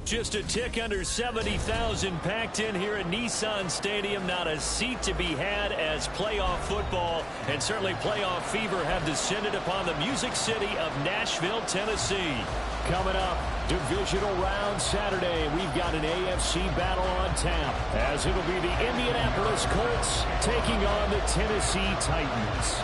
Just a tick under 70,000 packed in here at Nissan Stadium. Not a seat to be had as playoff football and certainly playoff fever have descended upon the Music City of Nashville, Tennessee. Coming up, divisional round Saturday. We've got an AFC battle on tap as it'll be the Indianapolis Colts taking on the Tennessee Titans.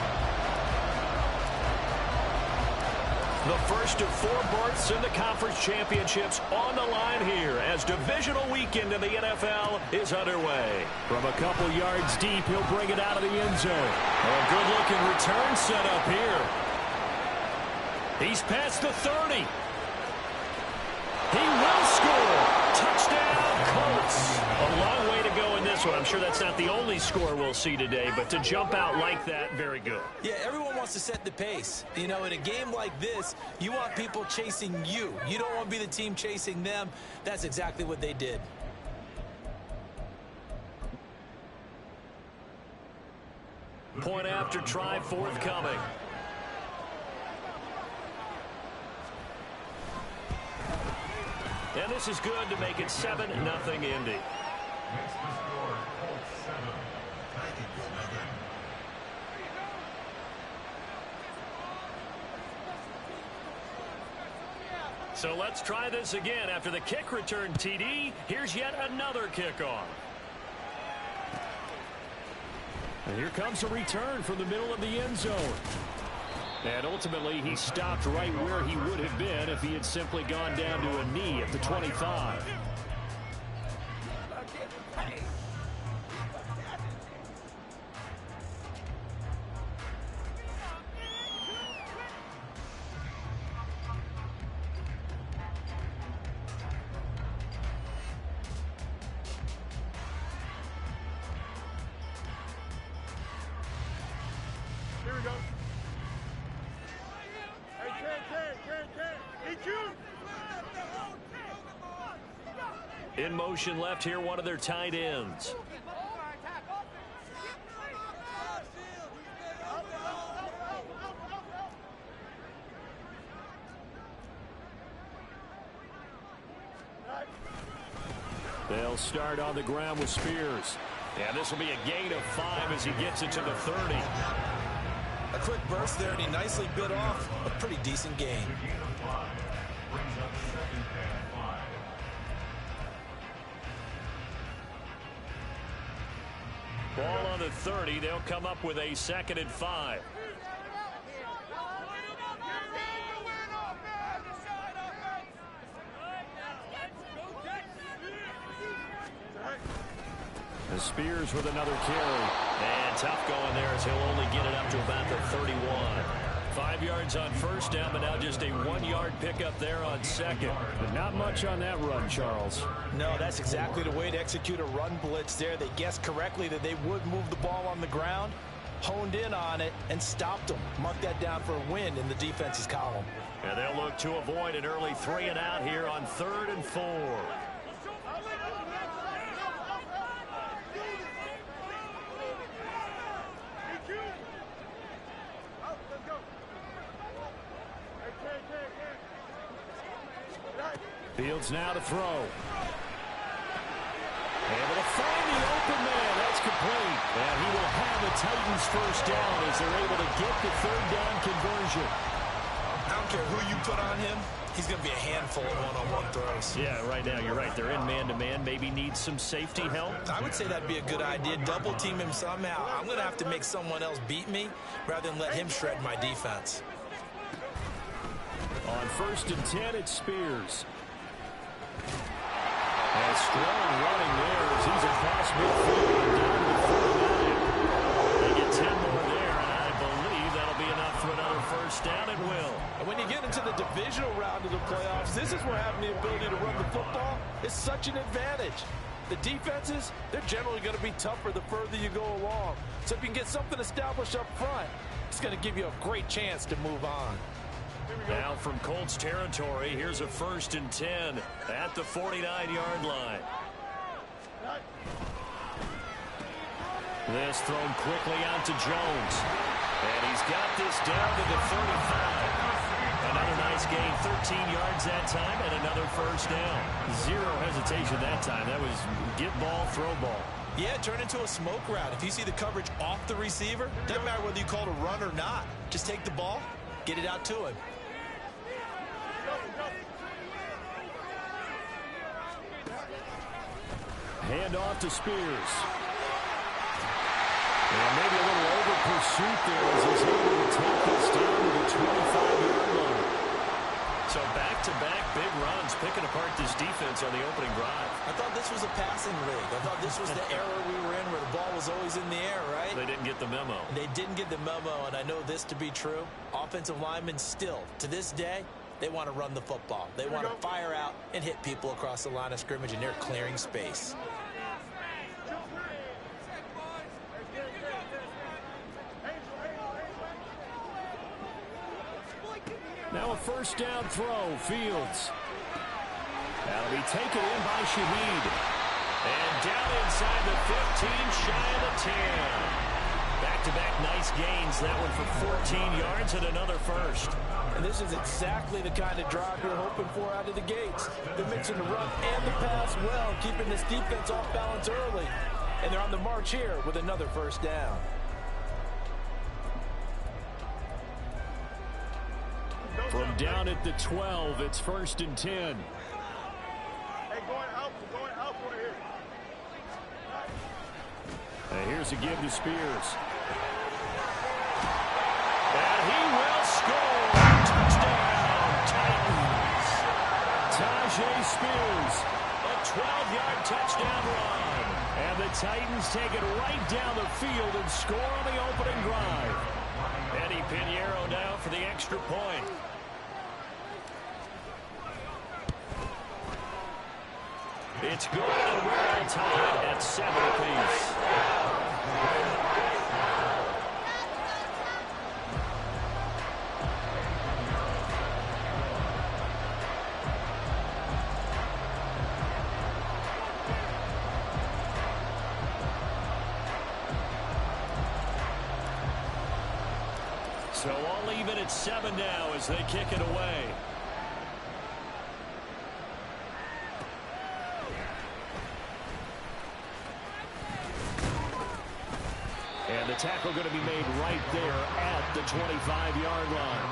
The first of 4 berths in the conference championships on the line here as divisional weekend in the NFL is underway. From a couple yards deep, he'll bring it out of the end zone. A good-looking return set up here. He's past the 30. He will score. Touchdown, Colts. A long way to go in this one. I'm sure that's not the only score we'll see today, but to jump out like that, very good. Yeah, everyone wants to set the pace. You know, in a game like this, you want people chasing you. You don't want to be the team chasing them. That's exactly what they did. Point after try forthcoming. And this is good to make it 7-0 Indy. So let's try this again. After the kick return TD, here's yet another kickoff. And here comes a return from the middle of the end zone. And ultimately, he stopped right where he would have been if he had simply gone down to a knee at the 25. Here we go. In motion left here, one of their tight ends. They'll start on the ground with Spears. And this will be a gain of 5 as he gets it to the 30. A quick burst there, and he nicely bit off a pretty decent gain. Ball on the 30. They'll come up with a 2nd and 5. And Spears with another carry. And tough going there as he'll only get it up to about the 31. 5 yards on first down, but now just a 1-yard pickup there on 2nd. But not much on that run, Charles. No, that's exactly the way to execute a run blitz there. They guessed correctly that they would move the ball on the ground. honed in on it and stopped them. Mark that down for a win in the defense's column. And they'll look to avoid an early 3 and out here on 3rd and 4. Fields now to throw. Able to find the open man. That's complete. And he will have the Titans first down as they're able to get the 3rd down conversion. I don't care who you put on him. He's going to be a handful of one-on-one throws. Yeah, right now you're right. They're in man-to-man. Maybe needs some safety help. I would say that'd be a good idea. Double team him somehow. I'm going to have to make someone else beat me rather than let him shred my defense. On 1st and 10, it's Spears. And strong running there as he's across midfield and down to the 49. They get 10 more there, and I believe that'll be enough for another first down. It will. And when you get into the divisional round of the playoffs, this is where having the ability to run the football is such an advantage. The defenses, they're generally going to be tougher the further you go along. So if you can get something established up front, it's going to give you a great chance to move on. Now from Colts territory, here's a 1st and 10 at the 49-yard line. This thrown quickly out to Jones. And he's got this down to the 35. Another nice gain, 13 yards that time, and another first down. Zero hesitation that time. That was get ball, throw ball. Yeah, turn into a smoke route. If you see the coverage off the receiver, doesn't matter whether you call it a run or not. Just take the ball, get it out to him. Hand off to Spears. And maybe a little over pursuit there as he's able to take this down to the 25-yard line. So back-to-back big runs, picking apart this defense on the opening drive. I thought this was a passing league. I thought this was the era we were in where the ball was always in the air, right? They didn't get the memo. They didn't get the memo, and I know this to be true. Offensive linemen still, to this day, they want to run the football. They want to fire out and hit people across the line of scrimmage, and they're clearing space. Now a first down throw, Fields. That'll be taken in by Shaheed. And down inside the 15, shy of the 10. Back-to-back nice gains. That one for 14 yards and another first. And this is exactly the kind of drive you're hoping for out of the gates. They're mixing the run and the pass well, keeping this defense off balance early. And they're on the march here with another first down. From down at the 12, it's 1st and 10. Hey, going out for here. And here's a give to Spears. And he will score. Touchdown, Titans. Tajay Spears, a 12-yard touchdown run. And the Titans take it right down the field and score on the opening drive. Eddie Pinheiro now for the extra point. It's good, and we're all tied at 7 apiece. So all even at 7 now as they kick it away. And the tackle going to be made right there at the 25-yard line.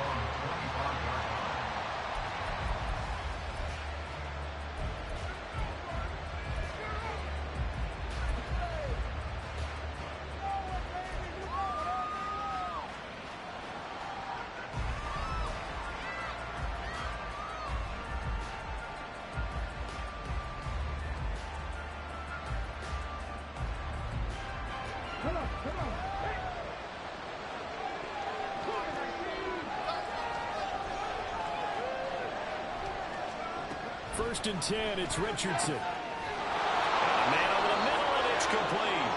First and 10, it's Richardson. And a man over the middle, and it's complete.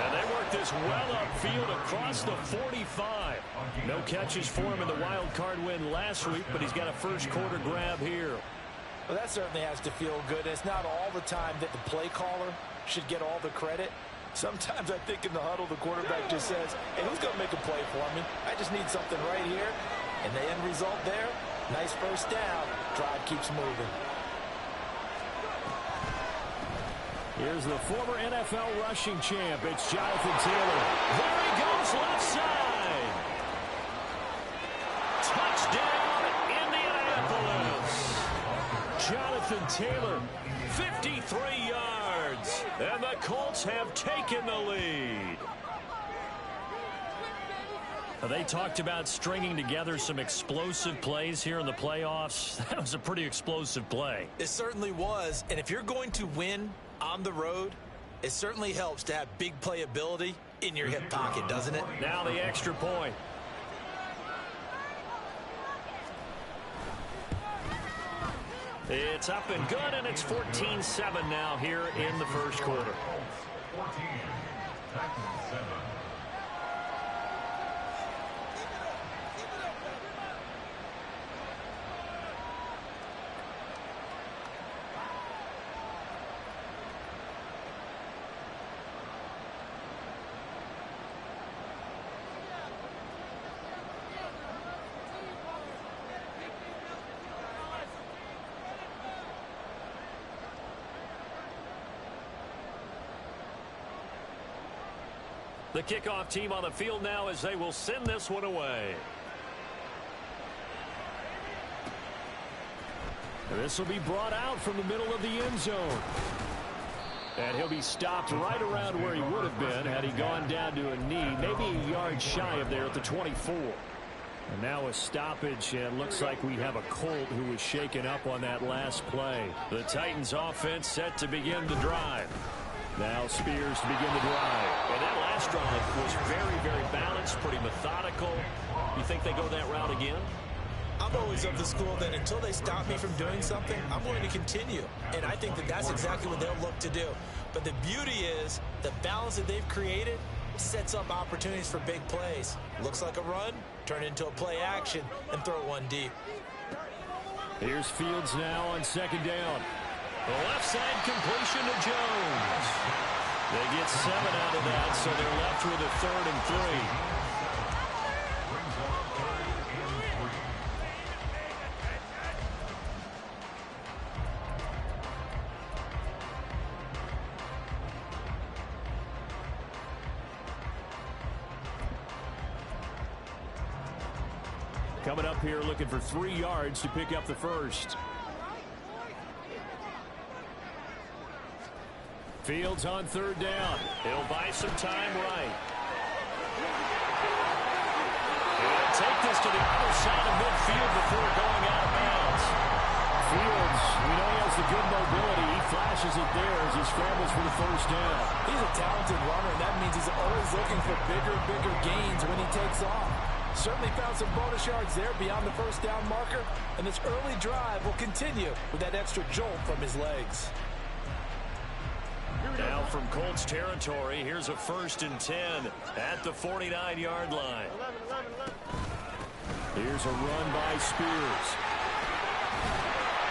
And they work this is well upfield across the 45. No catches for him in the wild card win last week, but he's got a first quarter grab here. Well, that certainly has to feel good. It's not all the time that the play caller should get all the credit. Sometimes I think in the huddle, the quarterback just says, hey, who's going to make a play for me? I just need something right here. And the end result there, nice first down. Drive keeps moving. Here's the former NFL rushing champ. It's Jonathan Taylor. There he goes, left side. Touchdown, Indianapolis. Jonathan Taylor, 53 yards. And the Colts have taken the lead. They talked about stringing together some explosive plays here in the playoffs. That was a pretty explosive play. It certainly was. And if you're going to win on the road, it certainly helps to have big playability in your hip pocket, doesn't it? Now the extra point. It's up and good, and it's 14-7 now here in the first quarter. 14, Titans 7. The kickoff team on the field now as they will send this one away. And this will be brought out from the middle of the end zone. And he'll be stopped right around where he would have been had he gone down to a knee, maybe a yard shy of there at the 24. And now a stoppage, and looks like we have a Colt who was shaken up on that last play. The Titans offense set to begin the drive. Now Spears to begin the drive. And that last drive was very, very balanced, pretty methodical. You think they go that route again? I'm always of the school that until they stop me from doing something, I'm going to continue. And I think that that's exactly what they'll look to do. But the beauty is the balance that they've created sets up opportunities for big plays. Looks like a run, turn into a play action, and throw one deep. Here's Fields now on second down. The left side completion to Jones. They get 7 out of that, so they're left with a 3rd and 3. Coming up here looking for 3 yards to pick up the first. Fields on 3rd down. He'll buy some time right. He'll take this to the other side of midfield before going out of bounds. Fields, we know he has the good mobility. He flashes it there as he scrambles for the first down. He's a talented runner, and that means he's always looking for bigger gains when he takes off. Certainly found some bonus yards there beyond the first down marker, and this early drive will continue with that extra jolt from his legs. Now from Colts territory, here's a 1st and 10 at the 49-yard line. Here's a run by Spears.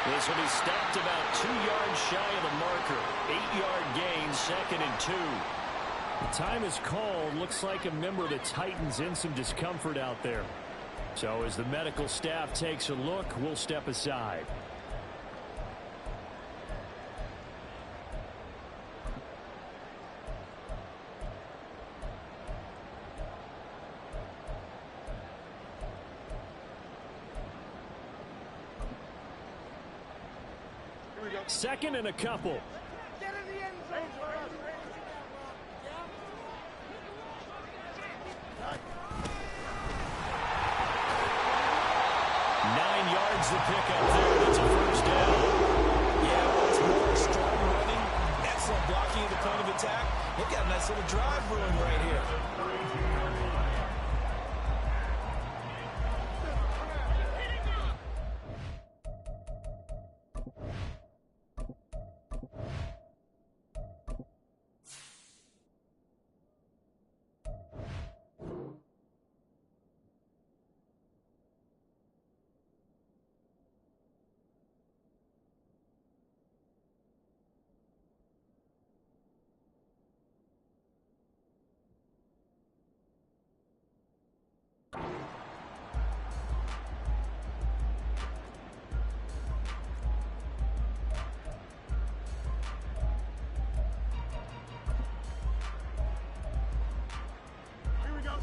This will be stopped about 2 yards shy of the marker. 8-yard gain, 2nd and 2. The time is called. Looks like a member of the Titans in some discomfort out there. So as the medical staff takes a look, we'll step aside. Second and a couple. Get in the end zone. 9 yards the pickup there. It's a first down. Yeah, once more, strong running, excellent blocking at the point of attack. They've got a nice little drive brewing right here.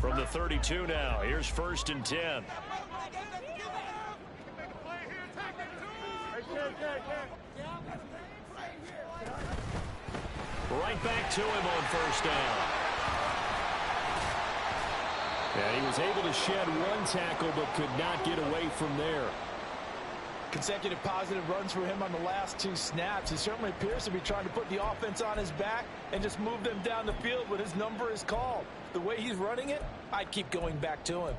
From the 32 now, here's 1st and 10. Right back to him on 1st down. And he was able to shed one tackle but could not get away from there. Consecutive positive runs for him on the last 2 snaps. He certainly appears to be trying to put the offense on his back and just move them down the field when his number is called. The way he's running it, I'd keep going back to him.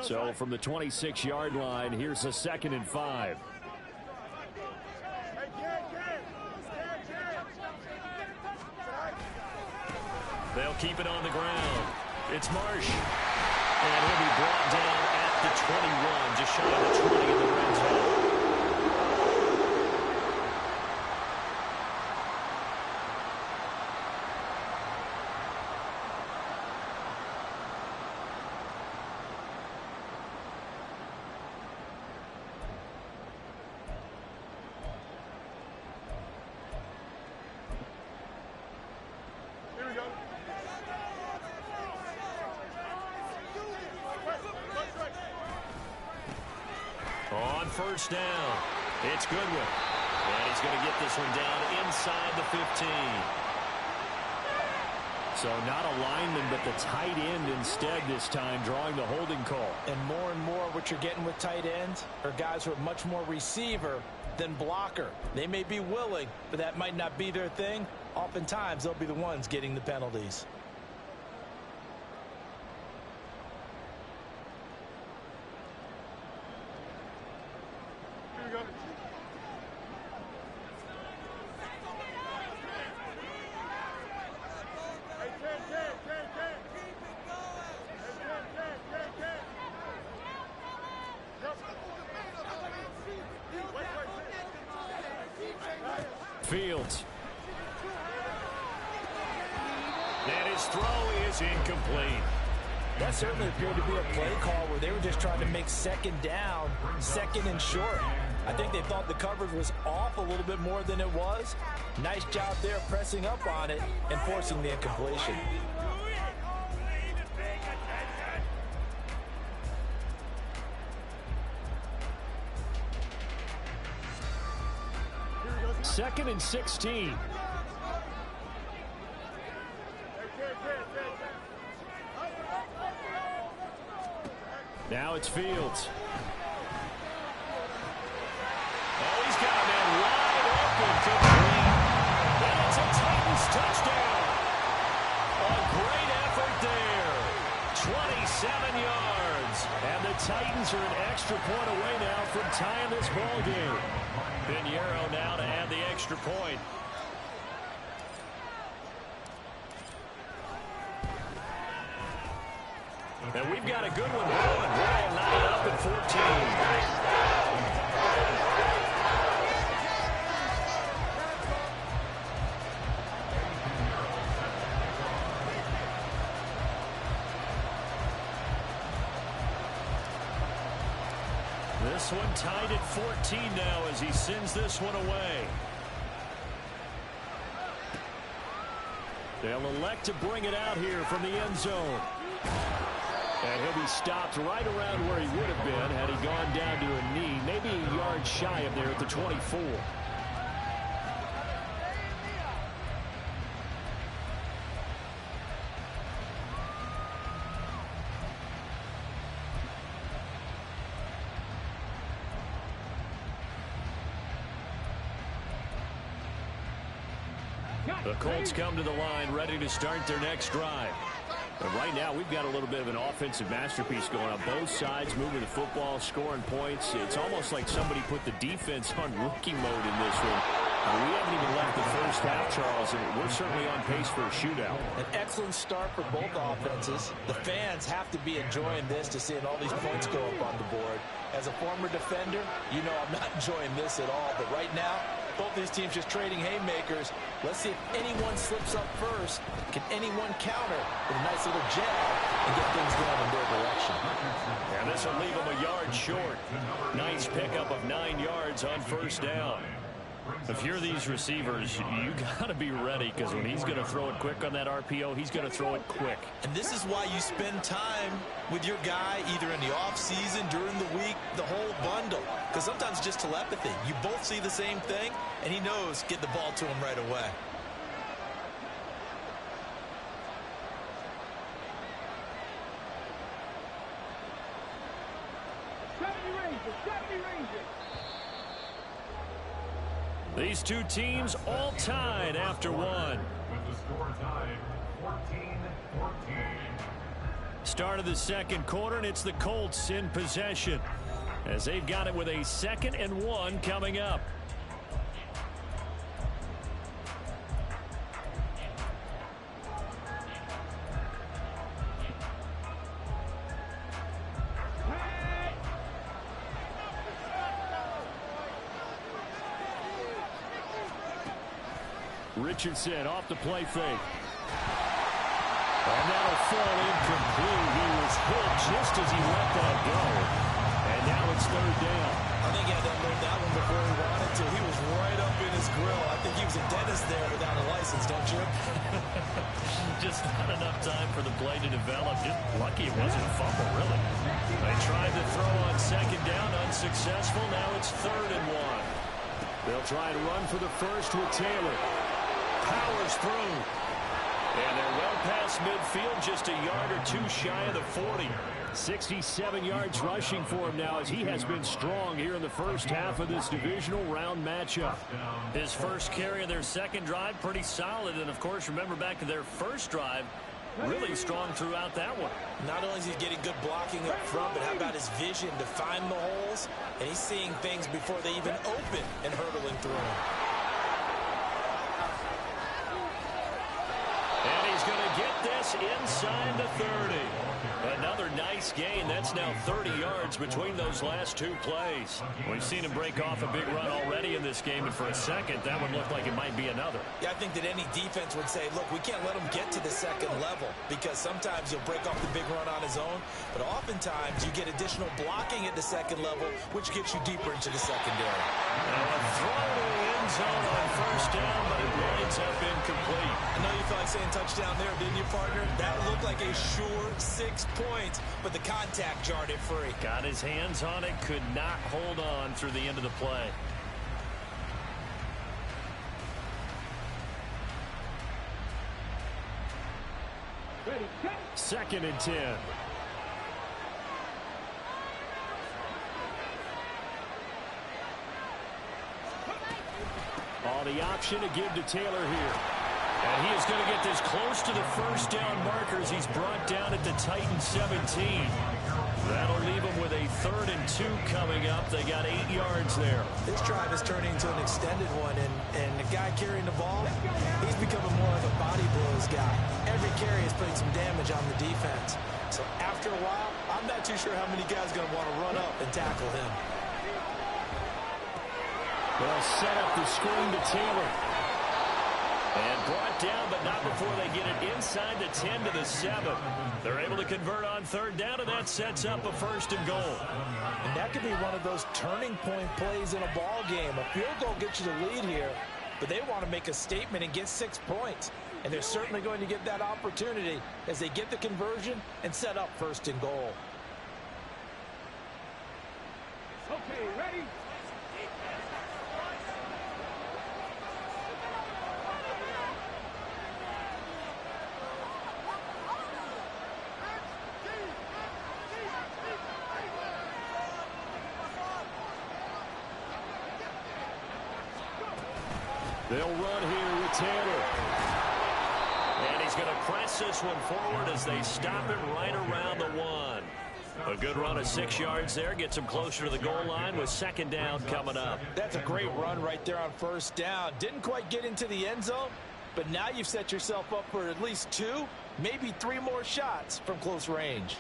So from the 26-yard line, here's a 2nd and 5. They'll keep it on the ground. It's Marsh. And he'll be brought down at the 21, just shy of the 20 in the red zone. On 1st down, it's Goodwin. And he's going to get this one down inside the 15. So not a lineman, but the tight end instead this time, drawing the holding call. And more what you're getting with tight ends are guys who are much more receiver than blocker. They may be willing, but that might not be their thing. Oftentimes, they'll be the ones getting the penalties. Fields. And his throw is incomplete. That certainly appeared to be a play call where they were just trying to make 2nd down, 2nd and short. I think they thought the coverage was off a little bit more than it was. Nice job there pressing up on it and forcing the incompletion. Second and 16. Now it's Fields. Oh, he's got a man wide open to the lead. And it's a Titans touchdown. A great effort there. 27 yards. And the Titans are an extra point away now from tying this ball game. Pinheiro now to add the extra point. And we've got a good one going. We're all knotted up at 14. This one tied at 14 now as he sends this one away. They'll elect to bring it out here from the end zone. And he'll be stopped right around where he would have been had he gone down to a knee, maybe a yard shy of there at the 24. The Colts come to the line ready to start their next drive. But right now, we've got a little bit of an offensive masterpiece going on. Both sides moving the football, scoring points. It's almost like somebody put the defense on rookie mode in this one. We haven't even left the first half, Charles, and we're certainly on pace for a shootout. An excellent start for both offenses. The fans have to be enjoying this to seeing all these points go up on the board. As a former defender, you know I'm not enjoying this at all. But right now, both these teams just trading haymakers. Let's see if anyone slips up first. Can anyone counter with a nice little jab and get things going in their direction. And this will leave him a yard short. Nice pickup of 9 yards on first down. If you're these receivers, you got to be ready, because when he's going to throw it quick on that RPO, he's going to throw it quick. And this is why you spend time with your guy either in the offseason, during the week, the whole bundle. Because sometimes it's just telepathy. You both see the same thing, and he knows get the ball to him right away. These two teams all tied after one. With the score tied 14-14. Start of the second quarter, and it's the Colts in possession, as they've got it with a 2nd and 1 coming up. Richardson off the play fake. And that'll fall incomplete. He was hit just as he let that go. And now it's 3rd down. I think he had to unload that one before he wanted to. He was right up in his grill. I think he was a dentist there without a license, don't you? Just not enough time for the play to develop. Just lucky it wasn't a fumble, really. They tried to throw on 2nd down, unsuccessful. Now it's 3rd and 1. They'll try and run for the first with Taylor. Powers through. And they're well past midfield, just a yard or 2 shy of the 40. 67 yards rushing for him now, as he has been strong here in the first half of this divisional round matchup. His first carry of their second drive, pretty solid. And, of course, remember back to their first drive, really strong throughout that one. Not only is he getting good blocking up front, but how about his vision to find the holes? And he's seeing things before they even open and hurdling through them. And he's going to get this inside the 30. Another nice gain. That's now 30 yards between those last 2 plays. We've seen him break off a big run already in this game, and for a second, that would look like it might be another. Yeah, I think that any defense would say, look, we can't let him get to the second level, because sometimes he'll break off the big run on his own, but oftentimes you get additional blocking at the second level, which gets you deeper into the secondary. Now a throw to the end zone on first down, but it winds up incomplete. I know you felt like saying touchdown there, didn't you, partner? That looked like a sure 6 points, but the contact jarred it free. Got his hands on it, could not hold on through the end of the play. Ready, set. 2nd and 10. All the option to give to Taylor here. And he is going to get this close to the first down markers. He's brought down at the Titan 17. That'll leave him with a 3rd and 2 coming up. They got 8 yards there. This drive is turning into an extended one, and the guy carrying the ball, he's becoming more of a body blows guy. Every carry is putting some damage on the defense. So after a while, I'm not too sure how many guys are going to want to run up and tackle him. They'll set up the screen to Taylor. And brought down, but not before they get it inside the 10 to the 7. They're able to convert on 3rd down, and that sets up a 1st and goal. And that could be one of those turning point plays in a ball game. A field goal gets you the lead here, but they want to make a statement and get 6 points. And they're certainly going to get that opportunity as they get the conversion and set up 1st and goal. Okay, ready. They'll run here with Taylor. And he's going to press this one forward as they stop it right around the 1. A good run of 6 yards there. Gets him closer to the goal line with 2nd down coming up. That's a great run right there on 1st down. Didn't quite get into the end zone, but now you've set yourself up for at least 2, maybe 3 more shots from close range.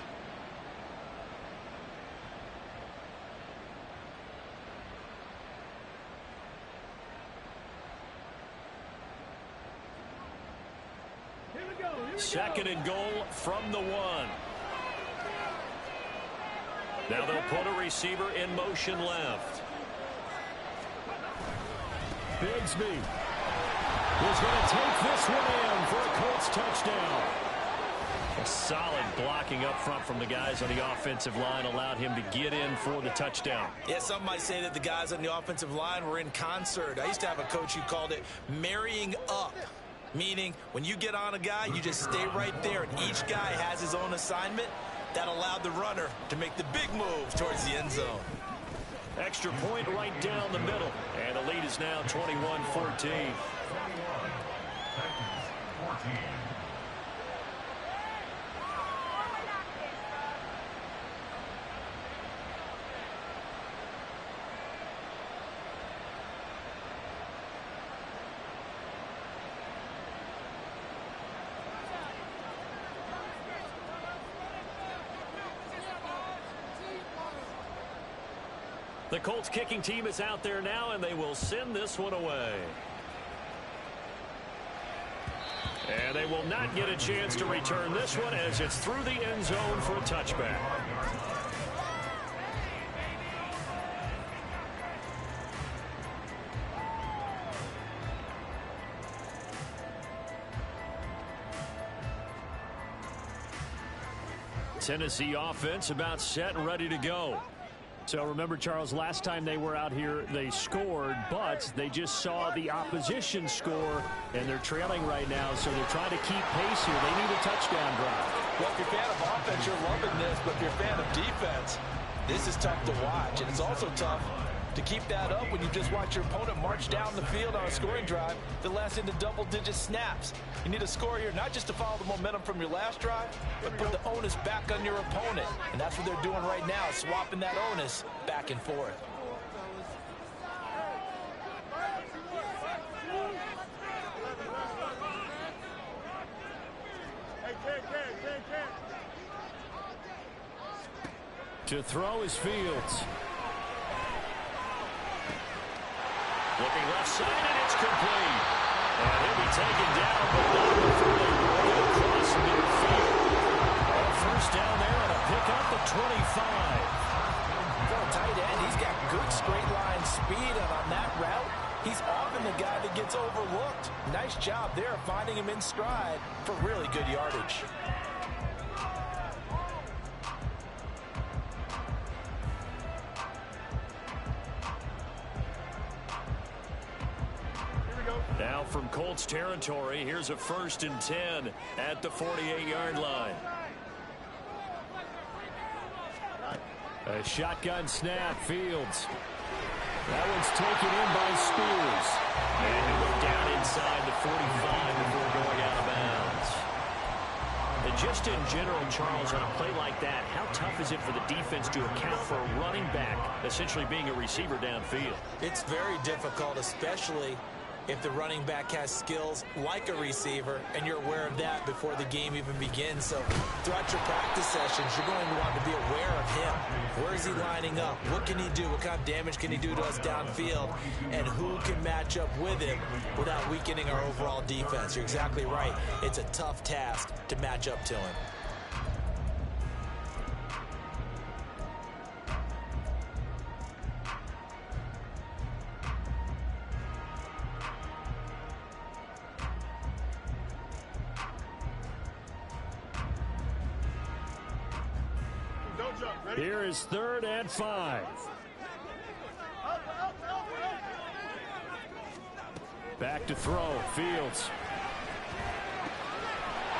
Second and goal from the 1. Now they'll put a receiver in motion left. Bigsby is going to take this one in for a Colts touchdown. A solid blocking up front from the guys on the offensive line allowed him to get in for the touchdown. Yeah, some might say that the guys on the offensive line were in concert. I used to have a coach who called it marrying up, meaning when you get on a guy, you just stay right there, and each guy has his own assignment. That allowed the runner to make the big move towards the end zone. Extra point right down the middle, and the lead is now 21-14. The Colts kicking team is out there now, and they will send this one away. And they will not get a chance to return this one as it's through the end zone for a touchback. Tennessee offense about set and ready to go. So remember, Charles, last time they were out here, they scored, but they just saw the opposition score, and they're trailing right now, so they're trying to keep pace here. They need a touchdown drive. Well, if you're a fan of offense, you're loving this, but if you're a fan of defense, this is tough to watch, and it's also tough to keep that up when you just watch your opponent march down the field on a scoring drive that lasts into double-digit snaps. You need a score here, not just to follow the momentum from your last drive, but put the onus back on your opponent. And that's what they're doing right now, swapping that onus back and forth. To throw is Fields. Looking left side, and it's complete. And he'll be taken down, but not before they roll it across midfield. First down there on a pickup at 25. For a tight end, he's got good straight line speed, and on that route, he's often the guy that gets overlooked. Nice job there finding him in stride for really good yardage. Now from Colts territory, here's a 1st and 10 at the 48-yard line. A shotgun snap, Fields. That one's taken in by Spears. And he'll go down inside the 45 before going out of bounds. And just in general, Charles, on a play like that, how tough is it for the defense to account for a running back essentially being a receiver downfield? It's very difficult, especially if the running back has skills like a receiver, and you're aware of that before the game even begins. So throughout your practice sessions, you're going to want to be aware of him. Where is he lining up? What can he do? What kind of damage can he do to us downfield? And who can match up with him without weakening our overall defense? You're exactly right. It's a tough task to match up to him. Here is 3rd and 5. Back to throw, Fields.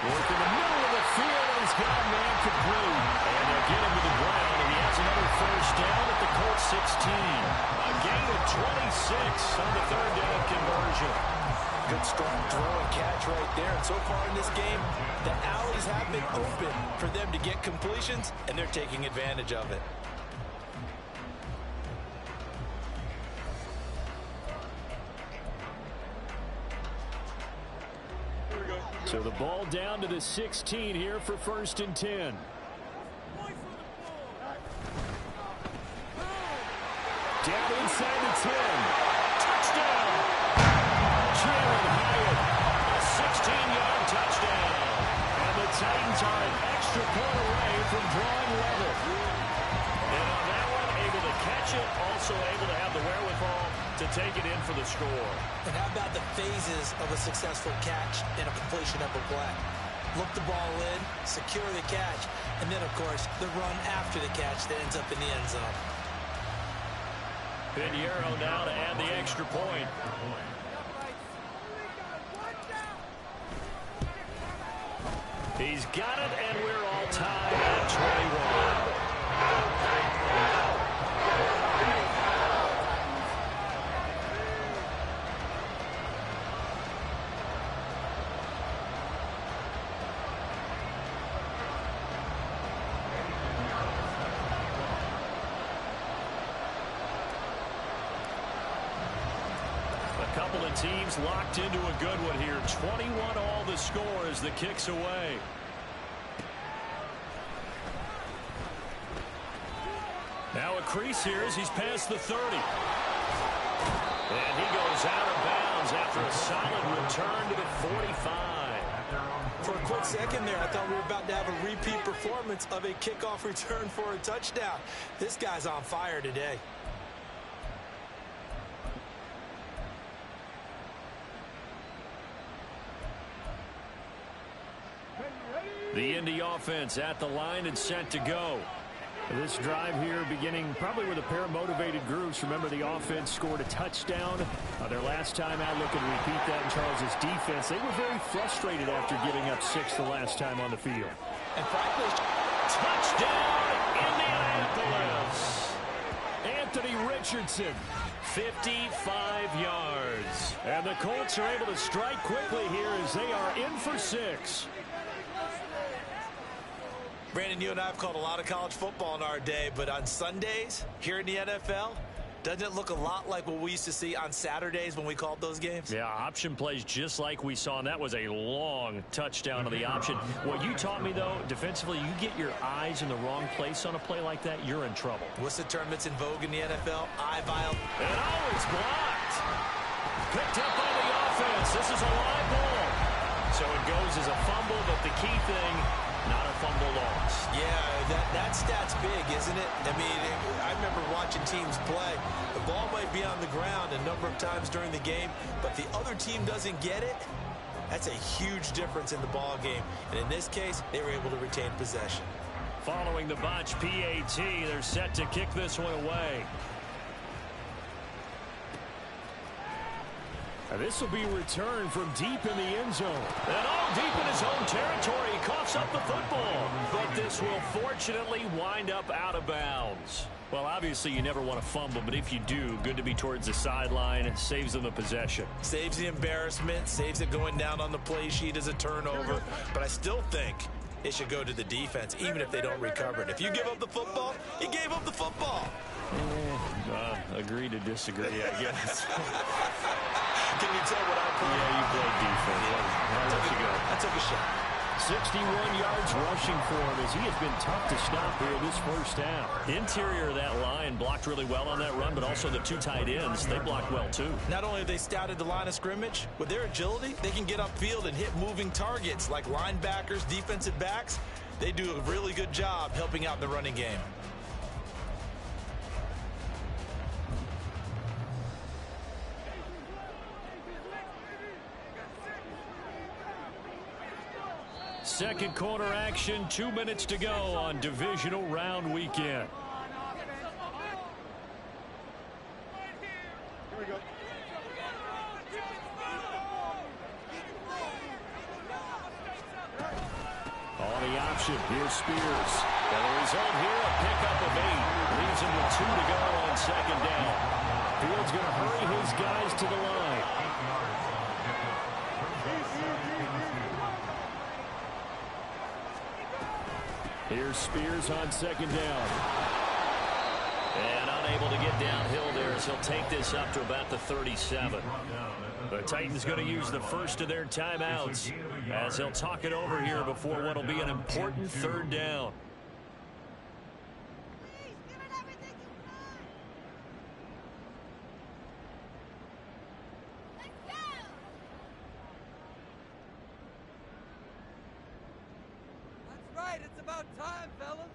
Work in the middle of the field, and he's got a man complete. And they'll get him to the ground, and he has another 1st down at the Colts 16. A gain of 26 on the 3rd down conversion. Good strong throw and catch right there. And so far in this game, the alleys have been open for them to get completions, and they're taking advantage of it. So the ball down to the 16 here for 1st and 10. Down inside the 10. Touchdown! Jalen Hyatt, a 16-yard touchdown. And the Titans are an extra point away from drawing level. And on that one, able to catch it, also able to have the wherewithal to take it in for the score. And how about the phases of a successful catch and a completion of a play? Look the ball in, secure the catch, and then, of course, the run after the catch that ends up in the end zone. Pinheiro now to add the extra point. He's got it, and we're all tied at 21. Couple of teams locked into a good one here. 21 all the score as the kick's away. Now a crease here as he's past the 30. And he goes out of bounds after a solid return to the 45. For a quick second there, I thought we were about to have a repeat performance of a kickoff return for a touchdown. This guy's on fire today. The Indy offense at the line and set to go. This drive here beginning probably with a pair of motivated groups. Remember, the offense scored a touchdown their last time out. Look and repeat that in Charles's defense. They were very frustrated after giving up 6 the last time on the field. And frankly, touchdown, Indianapolis. Anthony Richardson, 55 yards. And the Colts are able to strike quickly here as they are in for 6. Brandon, you and I have called a lot of college football in our day, but on Sundays here in the NFL, doesn't it look a lot like what we used to see on Saturdays when we called those games? Yeah, option plays just like we saw, and that was a long touchdown of the option. What you taught me, though, defensively, you get your eyes in the wrong place on a play like that, you're in trouble. What's the term that's in vogue in the NFL? Eye violence. And always blocked. Picked up by the offense. This is a live ball. So it goes as a fumble, but the key thing, not a fumble loss. Yeah, that stat's big, isn't it? I mean, I remember watching teams play. The ball might be on the ground a number of times during the game, but the other team doesn't get it. That's a huge difference in the ball game. And in this case, they were able to retain possession. Following the botch PAT, they're set to kick this one away. This will be returned from deep in the end zone. And all deep in his own territory, he coughs up the football. But this will fortunately wind up out of bounds. Well, obviously you never want to fumble, but if you do, good to be towards the sideline. It saves them the possession. Saves the embarrassment, saves it going down on the play sheet as a turnover. But I still think it should go to the defense, even if they don't recover it. If you give up the football, you gave up the football. Agree to disagree, I guess. Can you tell what I play? Yeah, you played defense. I'll let you go. I took a shot. 61 yards rushing for him as he has been tough to stop here this first half. Interior of that line blocked really well on that run, but also the 2 tight ends, they blocked well too. Not only have they scouted the line of scrimmage, with their agility, they can get upfield and hit moving targets like linebackers, defensive backs. They do a really good job helping out in the running game. Second quarter action, 2 minutes to go on divisional round weekend. Here we go. On the option, here's Spears. And the result here, a pickup of 8. Leaves him with 2 to go on second down. Field's going to hurry his guys to the line. Here's Spears on second down. And unable to get downhill there as he'll take this up to about the 37. The Titans going to use the first of their timeouts as he'll talk it over here before what will be an important third down. It's about time, fellas.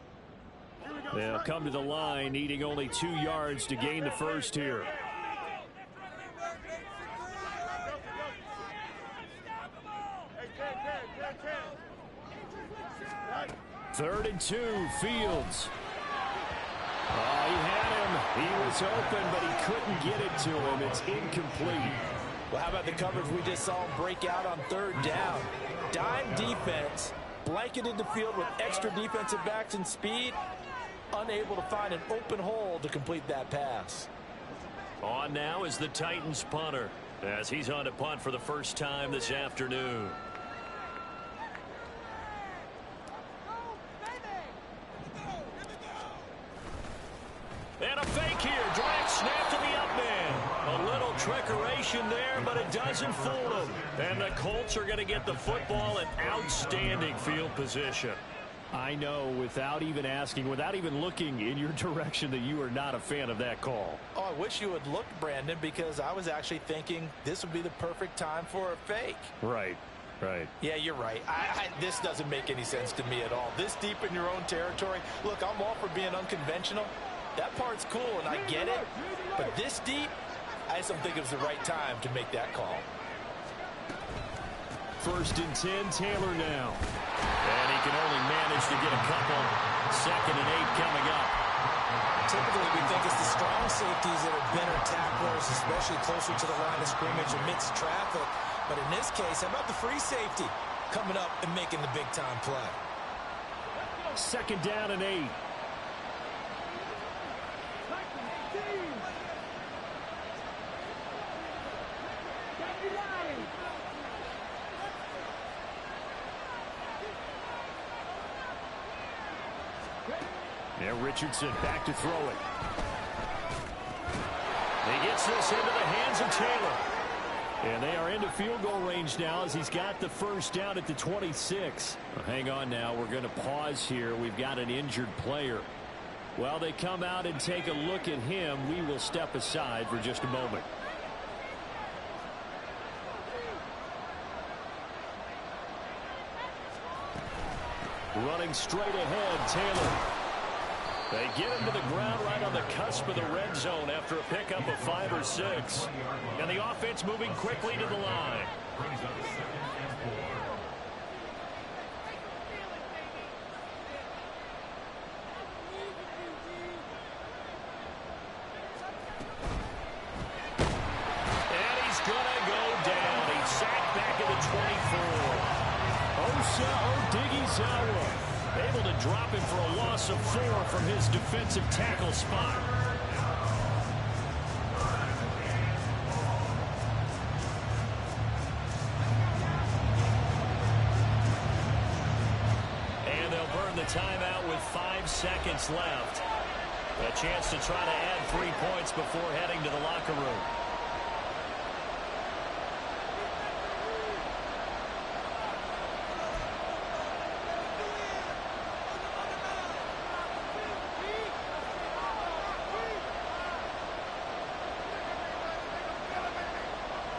They'll come to the line, needing only 2 yards to gain the first here. Third and 2, Fields. Oh, he had him. He was open, but he couldn't get it to him. It's incomplete. Well, how about the coverage we just saw him break out on third down? Dime defense, blanketed the field with extra defensive backs and speed, unable to find an open hole to complete that pass. On now is the Titans punter, as he's on to punt for the first time this afternoon. And a fake here. Direct snap to the up man. A little trickeration there, but it doesn't fool them. And the Colts are going to get the football in outstanding field position. I know, without even asking, without even looking in your direction, that you are not a fan of that call. Oh, I wish you would look, Brandon, because I was actually thinking this would be the perfect time for a fake. Right. Right. Yeah, you're right. This doesn't make any sense to me at all. This deep in your own territory. Look, I'm all for being unconventional. That part's cool, and I get it. But this deep, I just don't think it was the right time to make that call. First and 10, Taylor now. And he can only manage to get a couple. Second and 8 coming up. Typically, we think it's the strong safeties that are better tacklers, especially closer to the line of scrimmage amidst traffic. But in this case, how about the free safety coming up and making the big-time play? Second down and 8. And Richardson back to throw it. He gets this into the hands of Taylor. And they are into field goal range now as he's got the first down at the 26. Well, hang on now. We're going to pause here. We've got an injured player. While they come out and take a look at him, we will step aside for just a moment. Running straight ahead, Taylor. They get him to the ground right on the cusp of the red zone after a pickup of 5 or 6. And the offense moving quickly to the line. And he's going to go down. He's sacked back at the 24. Osa Odighizuwa able to drop him for a loss of 4 from his defensive tackle spot. And they'll burn the timeout with 5 seconds left. A chance to try to add 3 points before heading to the locker room.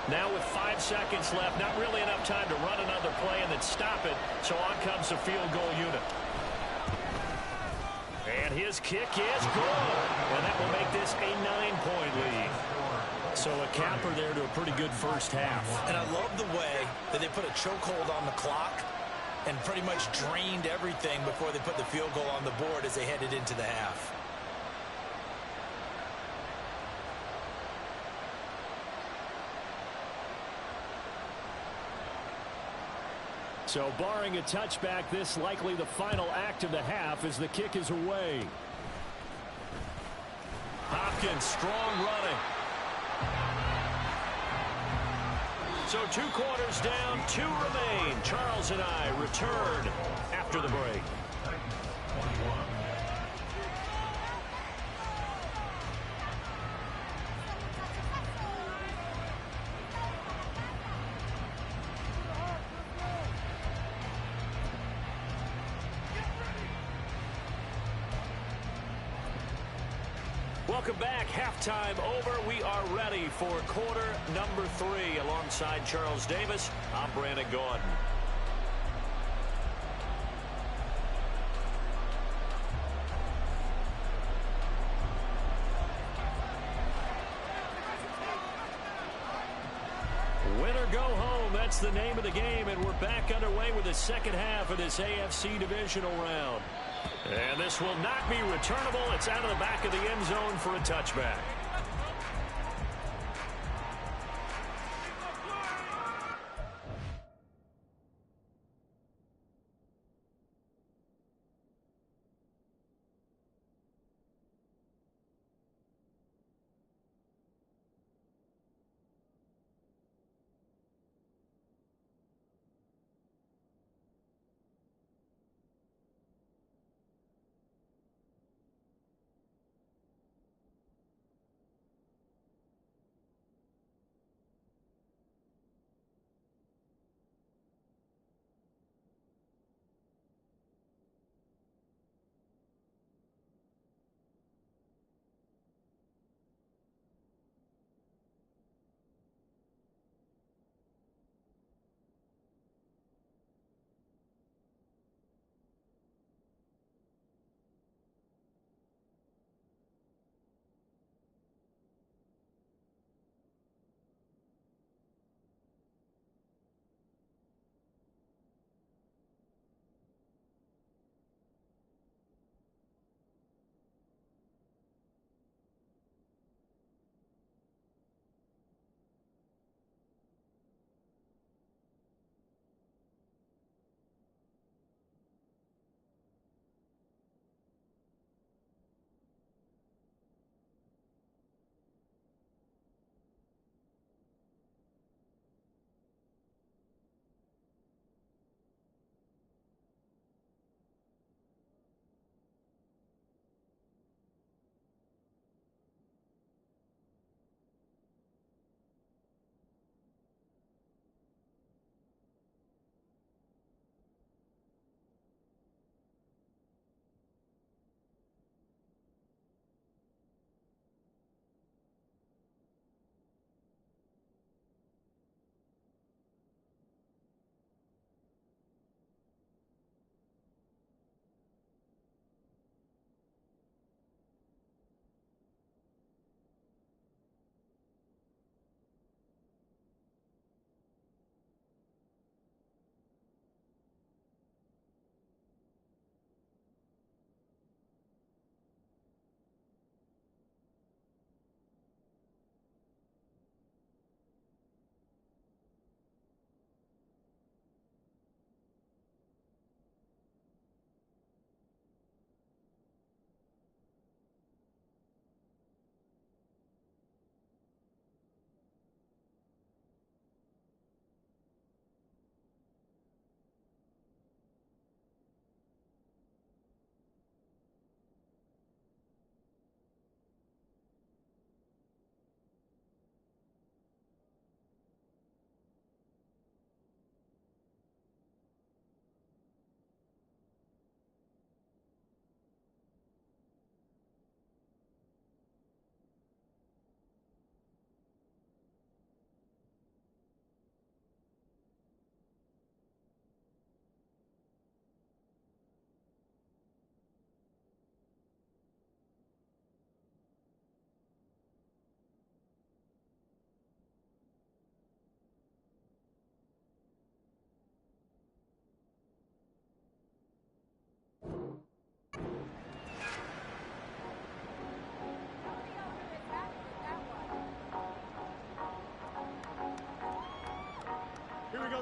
Now with 5 seconds left, not really enough time to run another play and then stop it, so on comes the field goal unit. And his kick is good, and that will make this a 9-point lead. So a capper there to a pretty good first half. And I love the way that they put a chokehold on the clock and pretty much drained everything before they put the field goal on the board as they headed into the half. So barring a touchback, this likely the final act of the half as the kick is away. Hopkins, strong running. So 2 quarters down, 2 remain. Charles and I return after the break. Welcome back. Halftime over. We are ready for quarter number 3. Alongside Charles Davis, I'm Brandon Gordon. Win or go home, that's the name of the game, and we're back underway with the second half of this AFC divisional round. And this will not be returnable. It's out of the back of the end zone for a touchback.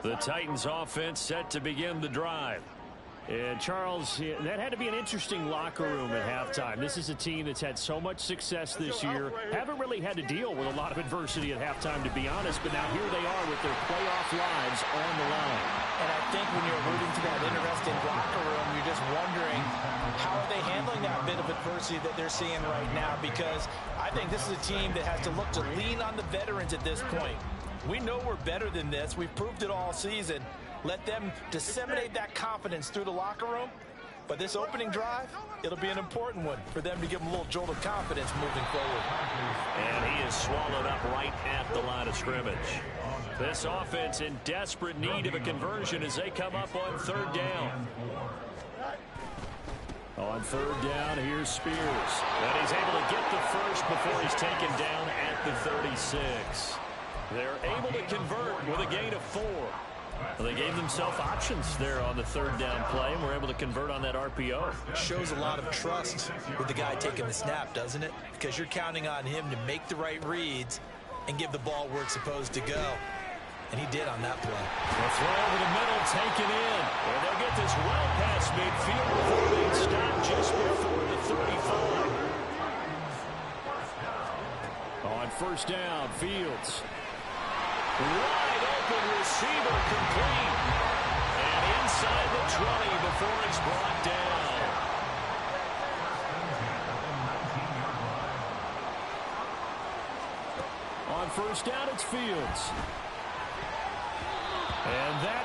The Titans offense set to begin the drive. And Charles, that had to be an interesting locker room at halftime. This is a team that's had so much success this year. Haven't really had to deal with a lot of adversity at halftime, to be honest. But now here they are with their playoff lives on the line. And I think when you're alluding to that interesting locker room, you're just wondering how are they handling that bit of adversity that they're seeing right now? Because I think this is a team that has to look to lean on the veterans at this point. We know we're better than this. We've proved it all season. Let them disseminate that confidence through the locker room. But this opening drive, it'll be an important one for them to give them a little jolt of confidence moving forward. And he is swallowed up right at the line of scrimmage. This offense in desperate need of a conversion as they come up on third down. On third down, here's Spears. And he's able to get the first before he's taken down at the 36. They're able to convert with a gain of 4. Well, they gave themselves options there on the third down play, and were able to convert on that RPO. Shows a lot of trust with the guy taking the snap, doesn't it? Because you're counting on him to make the right reads and give the ball where it's supposed to go. And he did on that play. The throw over the middle, taken in. And they'll get this well past midfield before being stopped just before the 35. On first down, Fields. Wide open receiver complete. And inside the 20 before it's brought down. On first down, it's Fields. And that,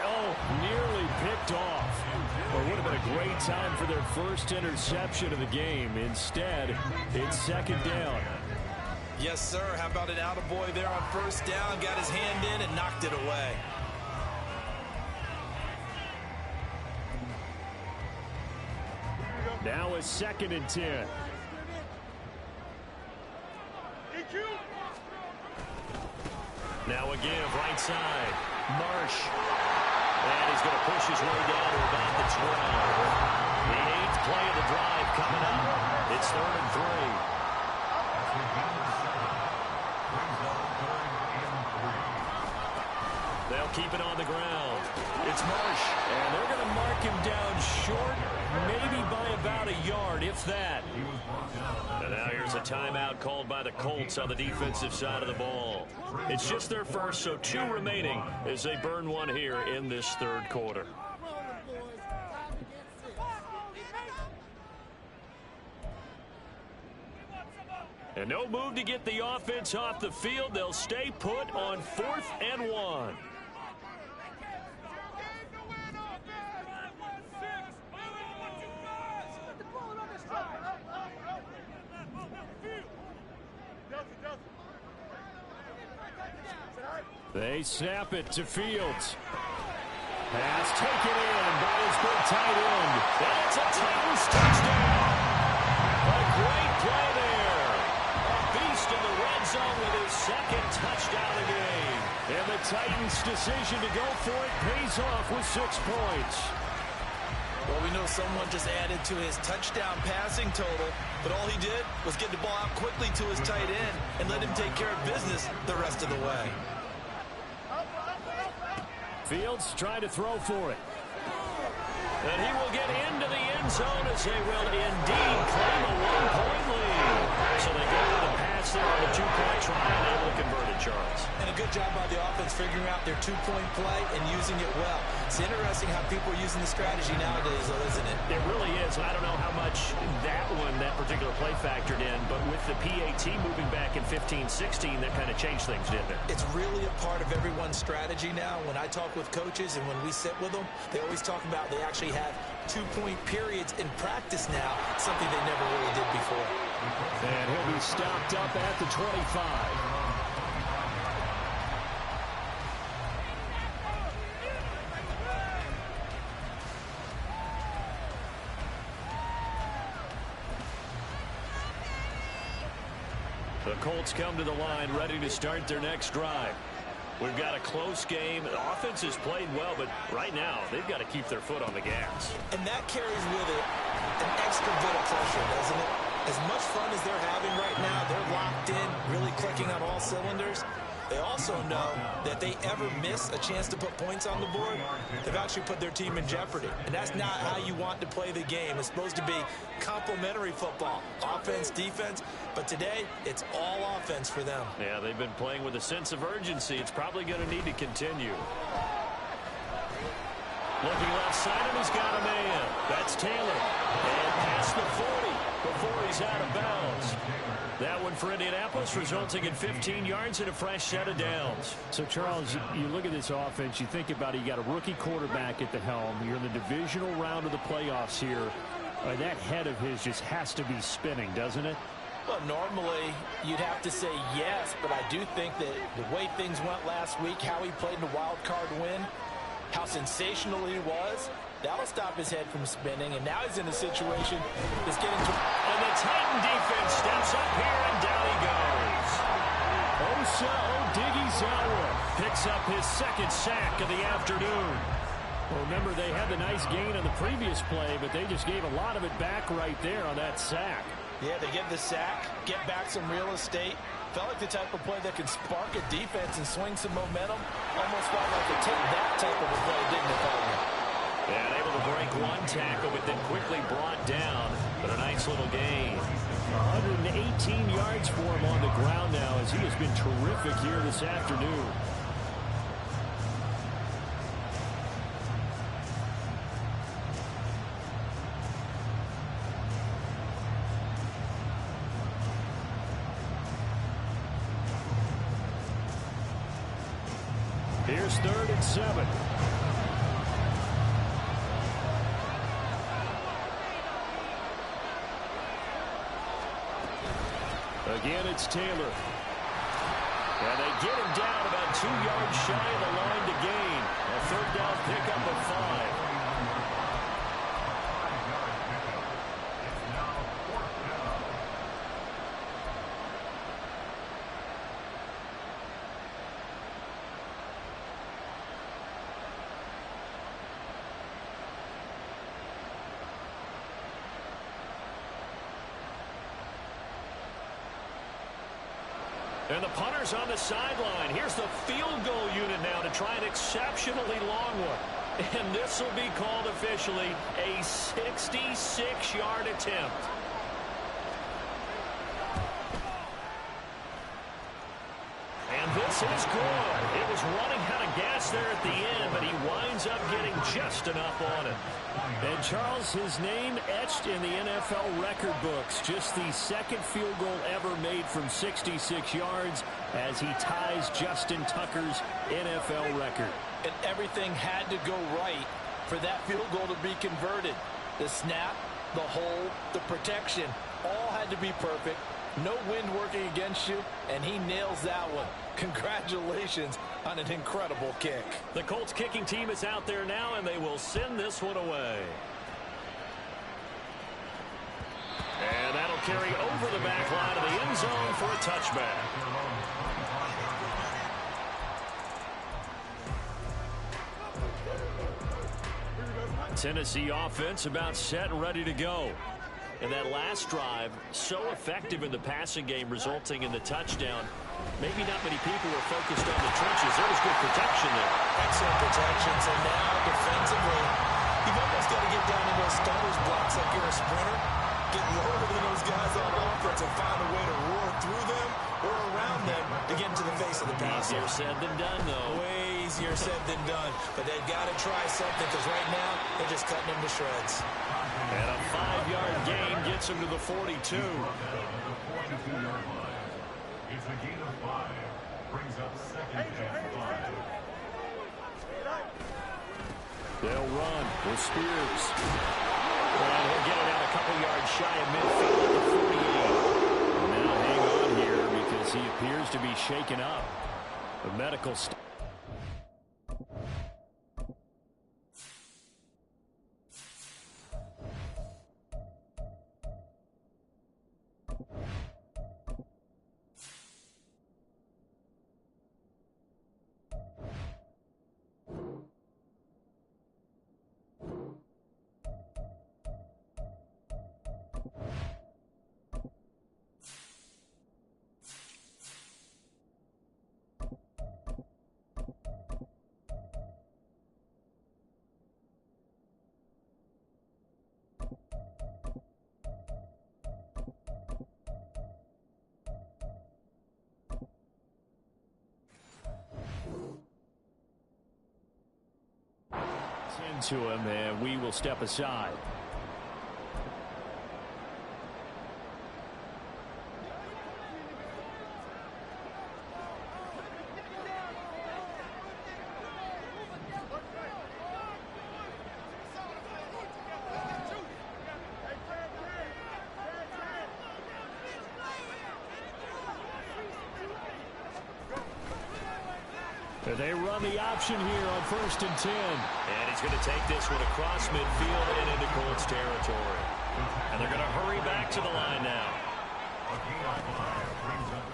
nearly picked off. Well, it would have been a great time for their first interception of the game. Instead, it's second down. Yes, sir. How about an attaboy there on first down? Got his hand in and knocked it away. Now it's 2nd and 10. Now again, right side. Marsh. And he's going to push his way down to about the 12. The 8th play of the drive coming up. It's 3rd and 3. They'll keep it on the ground. It's Marsh. And they're going to mark him down short, maybe by about a yard, if that. And now here's a timeout called by the Colts on the defensive side of the ball. It's just their first, so 2 remaining as they burn one here in this third quarter. And no move to get the offense off the field. They'll stay put on 4th and 1. They snap it to Fields. Pass taken in by his big tight end. And it's a Titans touchdown. A great play there. A beast in the red zone with his 2nd touchdown of the game. And the Titans' decision to go for it pays off with 6 points. Well, we know someone just added to his touchdown passing total, but all he did was get the ball out quickly to his tight end and let him take care of business the rest of the way. Fields trying to throw for it. And he will get into the end zone as they will indeed claim a 1-point lead. So they go to the pass there on the 2-point try and able to convert it, Charles. And a good job by the offense figuring out their 2-point play and using it well. It's interesting how people are using the strategy nowadays, though, isn't it? It really is. I don't know how much that particular play factored in, but with the PAT moving back in 15-16, that kind of changed things, didn't it? It's really a part of everyone's strategy now. When I talk with coaches and when we sit with them, they always talk about they actually have 2-point periods in practice now, something they never really did before. And he'll be stopped up at the 25. The Colts come to the line ready to start their next drive. We've got a close game. The offense has played well, but right now they've got to keep their foot on the gas. And that carries with it an extra bit of pressure, doesn't it? As much fun as they're having right now, they're locked in, really clicking on all cylinders. They also know that they ever miss a chance to put points on the board, they've actually put their team in jeopardy. And that's not how you want to play the game. It's supposed to be complementary football, offense, defense. But today, it's all offense for them. Yeah, they've been playing with a sense of urgency. It's probably going to need to continue. Looking left side, and he's got a man. That's Taylor. And past the 40 before he's out of bounds. That one for Indianapolis, resulting in 15 yards and a fresh set of downs. So, Charles, you look at this offense, you think about it, you got a rookie quarterback at the helm. You're in the divisional round of the playoffs here. That head of his just has to be spinning, doesn't it? Well, normally you'd have to say yes, but I do think that the way things went last week, how he played in the wild card win, how sensational he was, that'll stop his head from spinning, and now he's in a situation that's getting to... And the Titan defense steps up here, and down he goes. Oh, so Diggy Zalwa picks up his second sack of the afternoon. Well, remember, they had the nice gain on the previous play, but they just gave a lot of it back right there on that sack. Yeah, they get the sack, get back some real estate. Felt like the type of play that could spark a defense and swing some momentum. Almost felt like it took that type of a play, didn't it, Bowman? And able to break one tackle, but then quickly brought down. But a nice little gain. 118 yards for him on the ground now, as he has been terrific here this afternoon. Here's 3rd and 7. Again, it's Taylor. And they get him down about 2 yards shy of the line to gain. A 3rd down pickup of 5. And the punter's on the sideline. Here's the field goal unit now to try an exceptionally long one. And this will be called officially a 66-yard attempt. And this is good. It was running out of gas there at the end, but he winds up getting just enough on it. And Charles, his name etched in the NFL record books. Just the 2nd field goal ever made from 66 yards as he ties Justin Tucker's NFL record. And everything had to go right for that field goal to be converted. The snap, the hold, the protection, all had to be perfect. No wind working against you, and he nails that one. Congratulations on an incredible kick. The Colts kicking team is out there now, and they will send this one away. And that'll carry over the back line of the end zone for a touchback. Tennessee offense about set and ready to go. And that last drive, so effective in the passing game, resulting in the touchdown. Maybe not many people were focused on the trenches. There was good protection there. Excellent protections. And now, defensively, you've almost got to get down into those starter's blocks like you're a sprinter. Get lower than those guys on offense and find a way to roar through them or around them to get into the face of the passer. Easier said than done, though. Way easier said than done. But they've got to try something because right now, they're just cutting them to shreds. And a 5-yard gain gets him to the 42. It's a gain of 5. Brings up 2nd and 5. They'll run with Spears. And he'll get it out a couple yards shy of midfield at the 48. And now hang on here because he appears to be shaken up. The medical staff. Into him, and we will step aside. They run the option here on 1st and 10. And he's going to take this one across midfield and into Colts territory. And they're going to hurry back to the line now. A gain of 5 brings up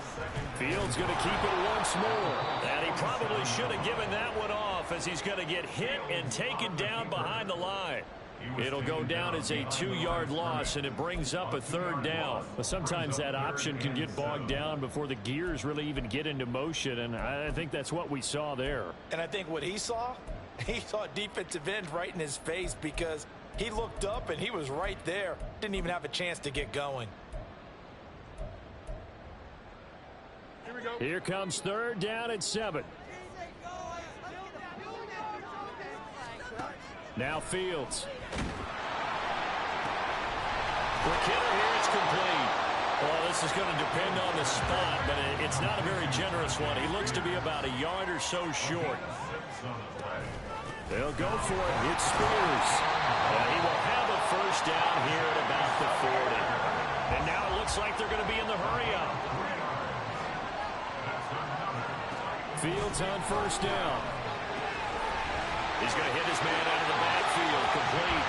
Fields going to keep it once more. And he probably should have given that one off as he's going to get hit and taken down behind the line. It'll go down as a 2-yard loss, and it brings up a 3rd down. But sometimes that option can get bogged down before the gears really even get into motion, and I think that's what we saw there. And I think what he saw a defensive end right in his face because he looked up and he was right there. Didn't even have a chance to get going. Here comes 3rd down and 7. Now Fields. McKinnon here, it's complete. Well, this is going to depend on the spot, but it's not a very generous one. He looks to be about a yard or so short. They'll go for it. It's Spears. And he will have a 1st down here at about the 40. And now it looks like they're going to be in the hurry-up. Fields on 1st down. He's going to hit his man out of the backfield, complete.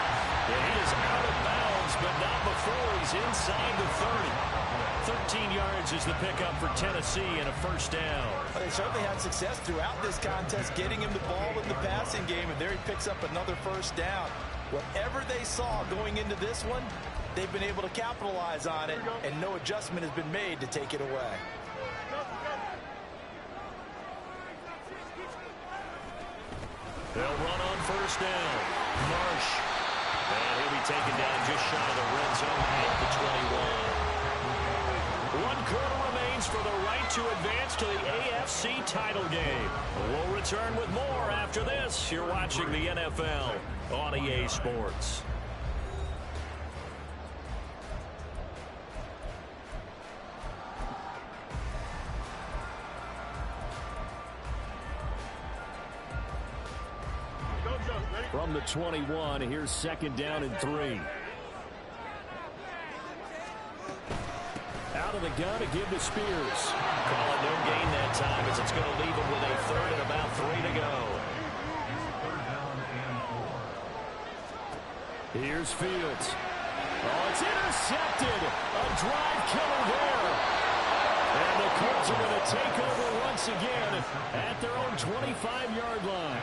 Yeah, he is out of bounds, but not before he's inside the 30. 13 yards is the pickup for Tennessee and a 1st down. Well, they certainly had success throughout this contest getting him the ball in the passing game, and there he picks up another 1st down. Whatever they saw going into this one, they've been able to capitalize on it, and no adjustment has been made to take it away. They'll run on 1st down. Marsh. And he'll be taken down just shy of the red zone at the 21. 1 quarter remains for the right to advance to the AFC title game. We'll return with more after this. You're watching the NFL on EA Sports. From the 21, here's 2nd down and 3. Out of the gun to give to Spears. Call it no gain that time as it's going to leave him with a 3rd and about 3 to go. Here's Fields. Oh, it's intercepted. A drive killer there. And the Colts are going to take over once again at their own 25-yard line.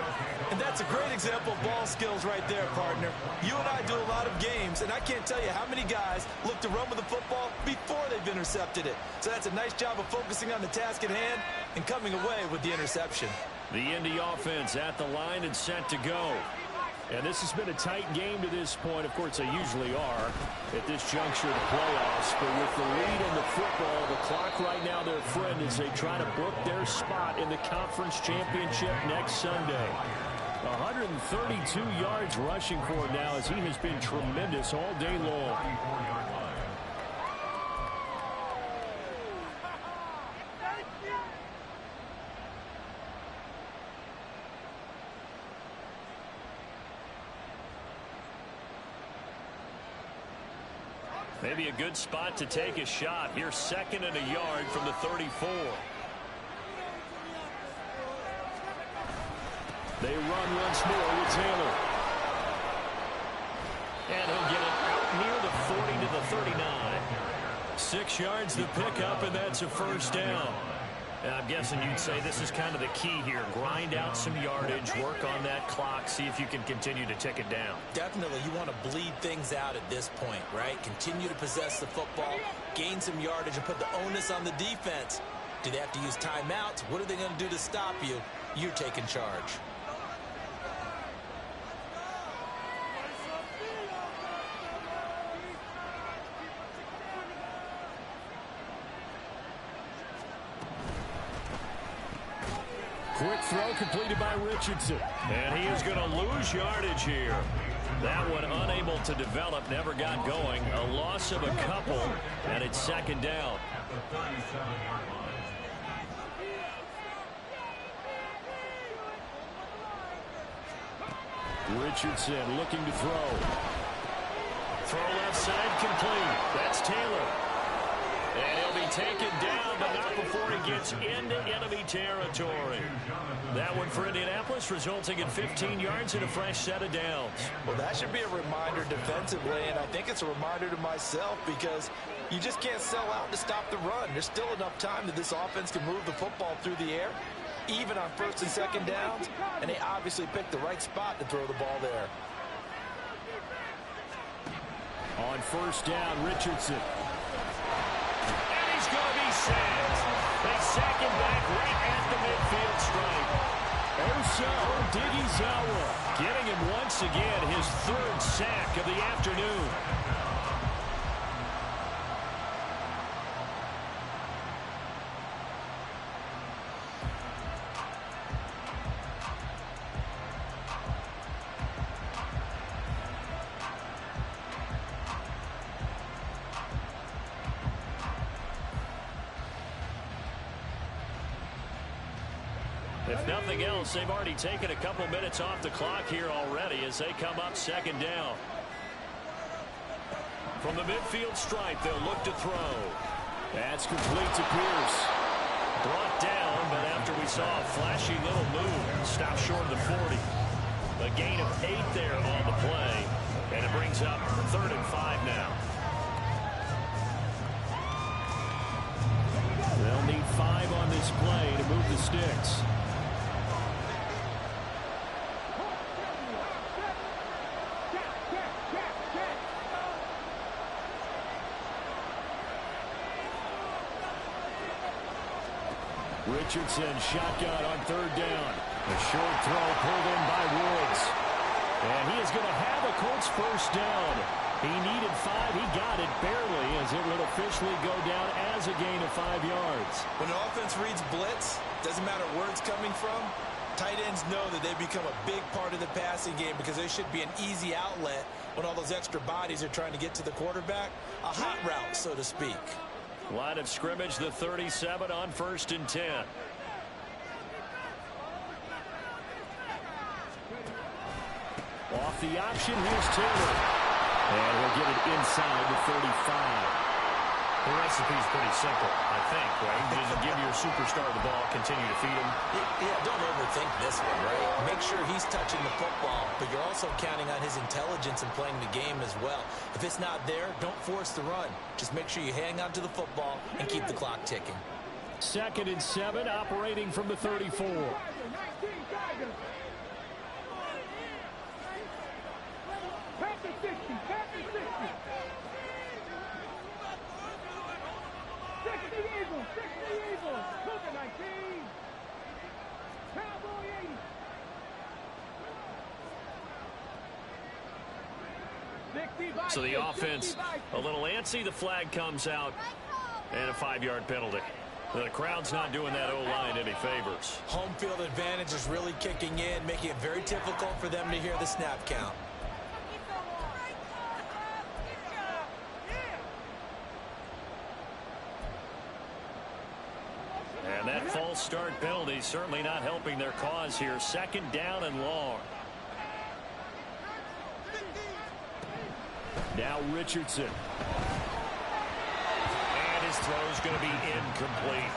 And that's a great example of ball skills right there, partner. You and I do a lot of games, and I can't tell you how many guys look to run with the football before they've intercepted it. So that's a nice job of focusing on the task at hand and coming away with the interception. The Indy offense at the line and set to go. And this has been a tight game to this point. Of course, they usually are at this juncture of the playoffs. But with the lead in the football, the clock right now, their friend, as they try to book their spot in the conference championship next Sunday. 132 yards rushing for him now as he has been tremendous all day long. Maybe a good spot to take a shot. Here's 2nd and a yard from the 34. They run once more with Taylor. And he'll get it out near the 40 to the 39. 6 yards to pick up, and that's a 1st down. And I'm guessing you'd say this is kind of the key here. Grind out some yardage, work on that clock, see if you can continue to tick it down. Definitely, you want to bleed things out at this point, right? Continue to possess the football, gain some yardage, and put the onus on the defense. Do they have to use timeouts? What are they going to do to stop you? You're taking charge. Quick throw completed by Richardson. And he is going to lose yardage here. That one unable to develop, never got going. A loss of a couple, and it's 2nd down. Richardson looking to throw. Throw left side complete. That's Taylor. And he'll be taken down, but not before he gets into enemy territory. That one for Indianapolis, resulting in 15 yards and a fresh set of downs. Well, that should be a reminder defensively, and I think it's a reminder to myself because You just can't sell out to stop the run. There's still enough time that this offense can move the football through the air, even on first and second downs, and they obviously picked the right spot to throw the ball there. On first down, Richardson. And he's going to be sacked. They sack him back right at the midfield stripe. Osa Odighizuwa Getting him once again his third sack of the afternoon. If nothing else, they've already taken a couple minutes off the clock here already as they come up second down. From the midfield stripe, they'll look to throw. That's complete to Pierce. Brought down, but after we saw a flashy little move, stopped short of the 40. A gain of 8 there on the play, and it brings up 3rd and 5 now. They'll need 5 on this play to move the sticks. Richardson shotgun on 3rd down. A short throw pulled in by Woods. And he is going to have a Colts first down. He needed 5. He got it barely as it will officially go down as a gain of 5 yards. When an offense reads blitz, doesn't matter where it's coming from, tight ends know that they become a big part of the passing game because there should be an easy outlet when all those extra bodies are trying to get to the quarterback. A hot route, so to speak. Line of scrimmage, the 37 on 1st and 10. Off the option, here's Taylor. And he'll get it inside the 35. The recipe's pretty simple, I think, right? Just give your superstar the ball, continue to feed him. Yeah, don't overthink this one, right? Make sure he's touching the football, but you're also counting on his intelligence and playing the game as well. If it's not there, don't force the run. Just make sure you hang on to the football and keep the clock ticking. 2nd and 7, operating from the 34. So the offense a little antsy. The flag comes out and a 5-yard penalty. The crowd's not doing that O-line any favors. Home field advantage is really kicking in, making it very difficult for them to hear the snap count. And that false start penalty certainly not helping their cause here. 2nd down and long. Now Richardson. And his throw's going to be incomplete.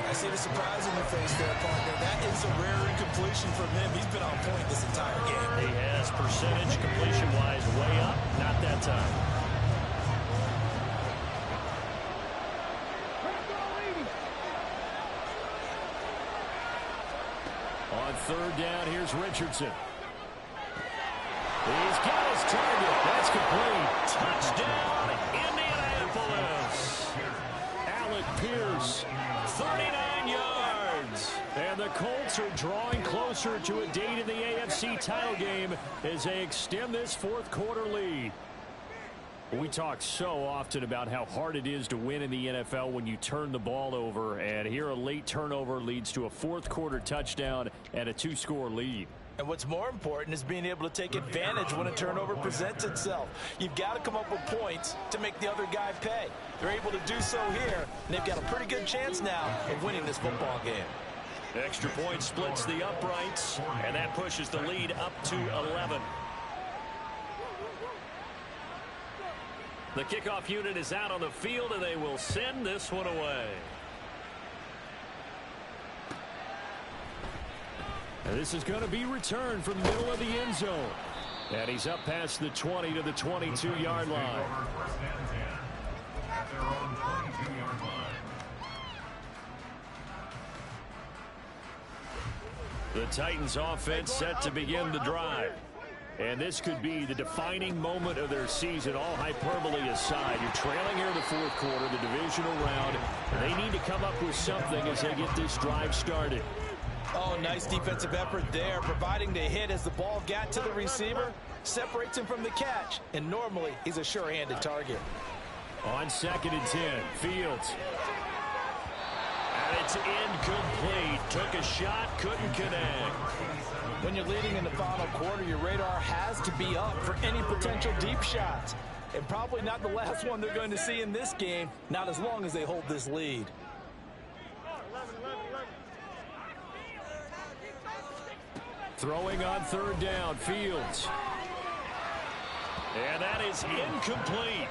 I see the surprise in your face there, partner. That is a rare incompletion from him. He's been on point this entire game. He has percentage completion-wise way up. Not that time. On 3rd down, here's Richardson. He's got his target. That's complete. Touchdown, Indianapolis. Alec Pierce, 39 yards. And the Colts are drawing closer to a date in the AFC title game as they extend this 4th quarter lead. We talk so often about how hard it is to win in the NFL when you turn the ball over, and here a late turnover leads to a 4th quarter touchdown and a 2-score lead. And what's more important is being able to take advantage when a turnover presents itself. You've got to come up with points to make the other guy pay. They're able to do so here, and they've got a pretty good chance now of winning this football game. Extra point splits the uprights, and that pushes the lead up to 11. The kickoff unit is out on the field, and they will send this one away. And this is going to be returned from the middle of the end zone. And he's up past the 20 to the 22-yard line. at their own 22-yard line. The Titans offense set to begin the drive. And this could be the defining moment of their season, all hyperbole aside. You're trailing here in the fourth quarter, the divisional round. They need to come up with something as they get this drive started. Oh, nice defensive effort there, providing the hit as the ball got to the receiver, separates him from the catch, and normally he's a sure-handed target. On 2nd and 10, Fields. And it's incomplete. Took a shot, couldn't connect. When you're leading in the final quarter, your radar has to be up for any potential deep shots. And probably not the last one they're going to see in this game, not as long as they hold this lead. Throwing on 3rd down, Fields. And that is incomplete.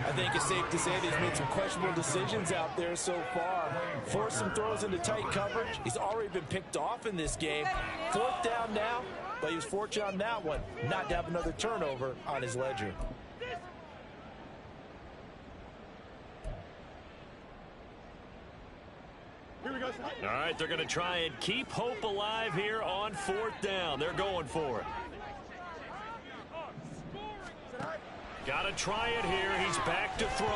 I think it's safe to say that he's made some questionable decisions out there so far. Forced some throws into tight coverage. He's already been picked off in this game. 4th down now, but he was fortunate on that one not to have another turnover on his ledger. All right, they're going to try and keep hope alive here on 4th down. They're going for it. Got to try it here. He's back to throw.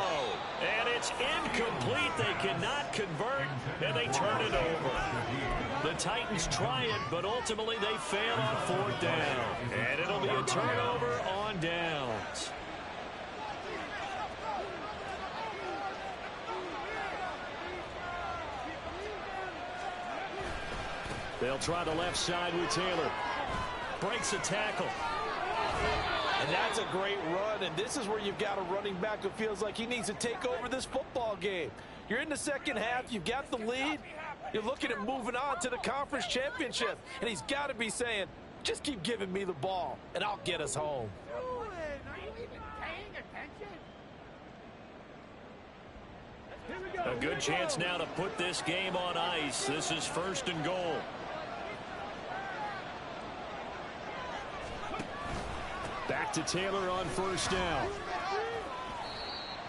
And it's incomplete. They cannot convert, and they turn it over. The Titans try it, but ultimately they fail on 4th down. And it'll be a turnover on downs. They'll try the left side with Taylor. Breaks a tackle. And that's a great run, and this is where you've got a running back who feels like he needs to take over this football game. You're in the second half, you've got the lead, you're looking at moving on to the conference championship, and he's got to be saying, just keep giving me the ball, and I'll get us home. A good chance now to put this game on ice. This is 1st and goal. Back to Taylor on 1st down.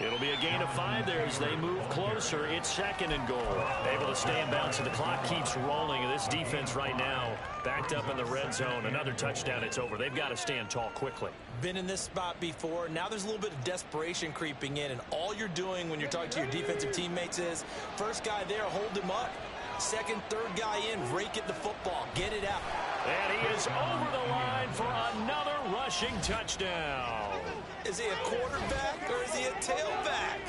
It'll be a gain of 5 there as they move closer. It's 2nd and goal. Able to stay in bounds, and the clock keeps rolling. And this defense right now backed up in the red zone. Another touchdown, it's over. They've got to stand tall quickly. Been in this spot before. Now there's a little bit of desperation creeping in, and all you're doing when you're talking to your defensive teammates is first guy there, hold him up. Second, third guy in, rake at the football. Get it out. And he is over the line for another rushing touchdown. Is he a quarterback or is he a tailback?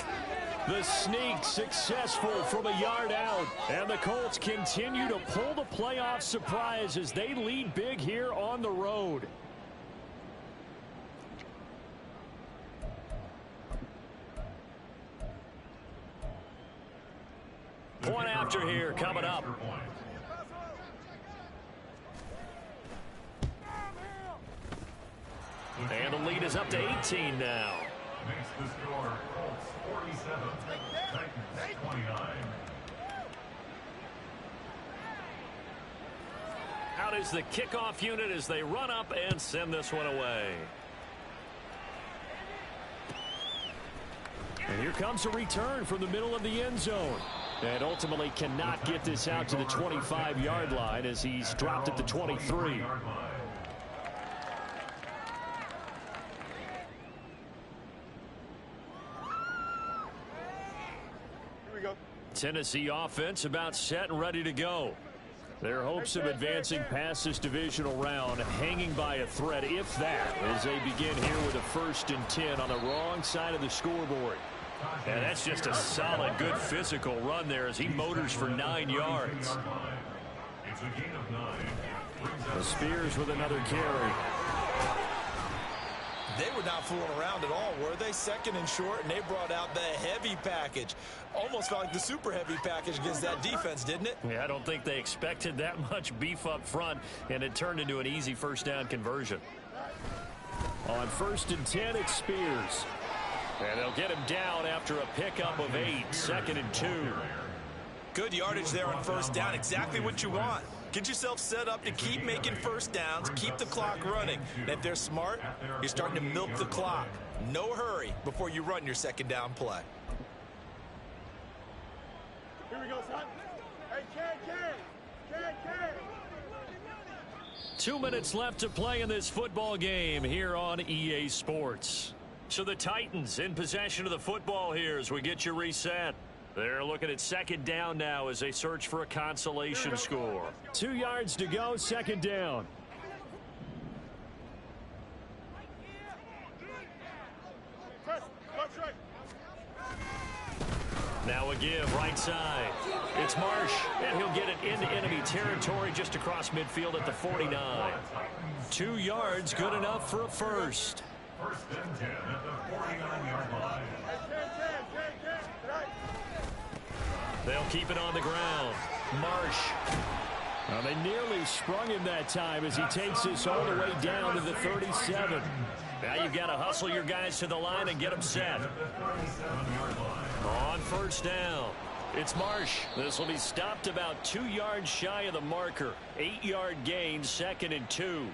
The sneak successful from a yard out. And the Colts continue to pull the playoff surprise as they lead big here on the road. Point after here coming up. And the lead is up to 18 now. Makes the score Colts 47, Titans 29. Out is the kickoff unit as they run up and send this one away. And here comes a return from the middle of the end zone. And ultimately cannot get this out to the 25-yard line as he's dropped at the 23. Tennessee offense about set and ready to go. Their hopes of advancing past this divisional round hanging by a thread, if that, as they begin here with a 1st and 10 on the wrong side of the scoreboard. And that's just a solid, good physical run there as he motors for 9 yards. It's a gain of 9. The Spears with another carry. They were not fooling around at all, were they? 2nd and short, and they brought out the heavy package. Almost felt like the super heavy package against that defense, didn't it? Yeah, I don't think they expected that much beef up front, and it turned into an easy 1st down conversion. On 1st and 10, it's Spears. And they'll get him down after a pickup of 8, 2nd and 2. Good yardage there on 1st down, exactly what you want. Get yourself set up to keep making 1st downs, keep the clock running. And if they're smart, you're starting to milk the clock. No hurry before you run your 2nd down play. we go, son. Hey, Ken. 2 minutes left to play in this football game here on EA Sports. So the Titans in possession of the football here as we get you reset. They're looking at second down now as they search for a consolation score. 2 yards to go, second down. Now a give right side. It's Marsh, and he'll get it into enemy territory just across midfield at the 49. 2 yards, good enough for a first. First and 10 at the 49-yard line. They'll keep it on the ground. Marsh. Well, they nearly sprung him that time as he takes this all the way down to the 37. Now you've got to hustle your guys to the line and get them set. On first down, it's Marsh. This will be stopped about 2 yards shy of the marker. 8-yard gain, 2nd and 2.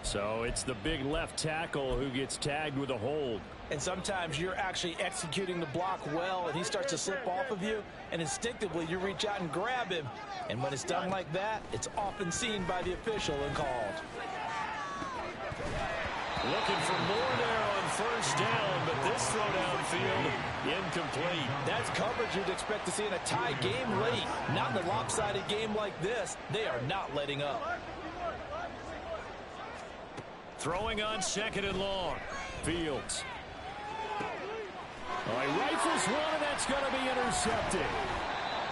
So it's the big left tackle who gets tagged with a hold. And sometimes you're actually executing the block well, and he starts to slip off of you, and instinctively you reach out and grab him. And when it's done like that, it's often seen by the official and called. Looking for more there on first down, but this throw downfield, incomplete. That's coverage you'd expect to see in a tie game late. Not in a lopsided game like this. They are not letting up. Throwing on second and long. Fields. All right, rifles one, and that's going to be intercepted.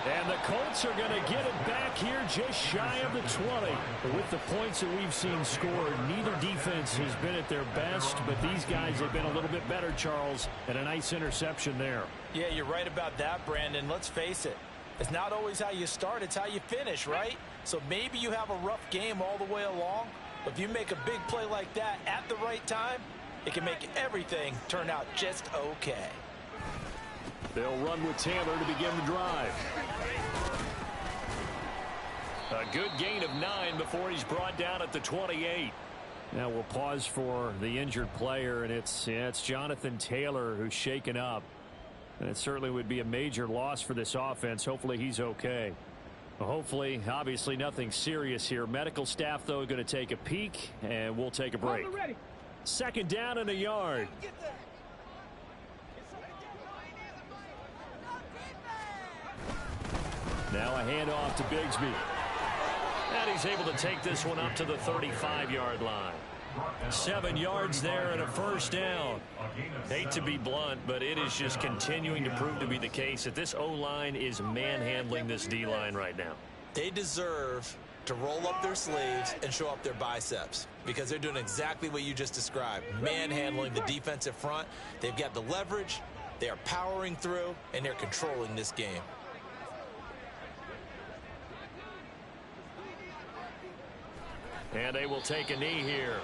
And the Colts are going to get it back here just shy of the 20. But with the points that we've seen scored, neither defense has been at their best, but these guys have been a little bit better, Charles, and a nice interception there. Yeah, you're right about that, Brandon. Let's face it. It's not always how you start, it's how you finish, right? So maybe you have a rough game all the way along, but if you make a big play like that at the right time, it can make everything turn out just okay. They'll run with Taylor to begin the drive. A good gain of 9 before he's brought down at the 28. Now we'll pause for the injured player, and it's Jonathan Taylor who's shaken up. And it certainly would be a major loss for this offense. Hopefully he's okay. Hopefully, obviously nothing serious here. Medical staff, though, going to take a peek, and we'll take a break. Second down and a yard. Now a handoff to Bigsby. And he's able to take this one up to the 35-yard line. 7 yards there and a first down. Hate to be blunt, but it is just continuing to prove to be the case that this O-line is manhandling this D-line right now. They deserve to roll up their sleeves and show up their biceps because they're doing exactly what you just described, manhandling the defensive front. They've got the leverage, they are powering through, and they're controlling this game. And they will take a knee here.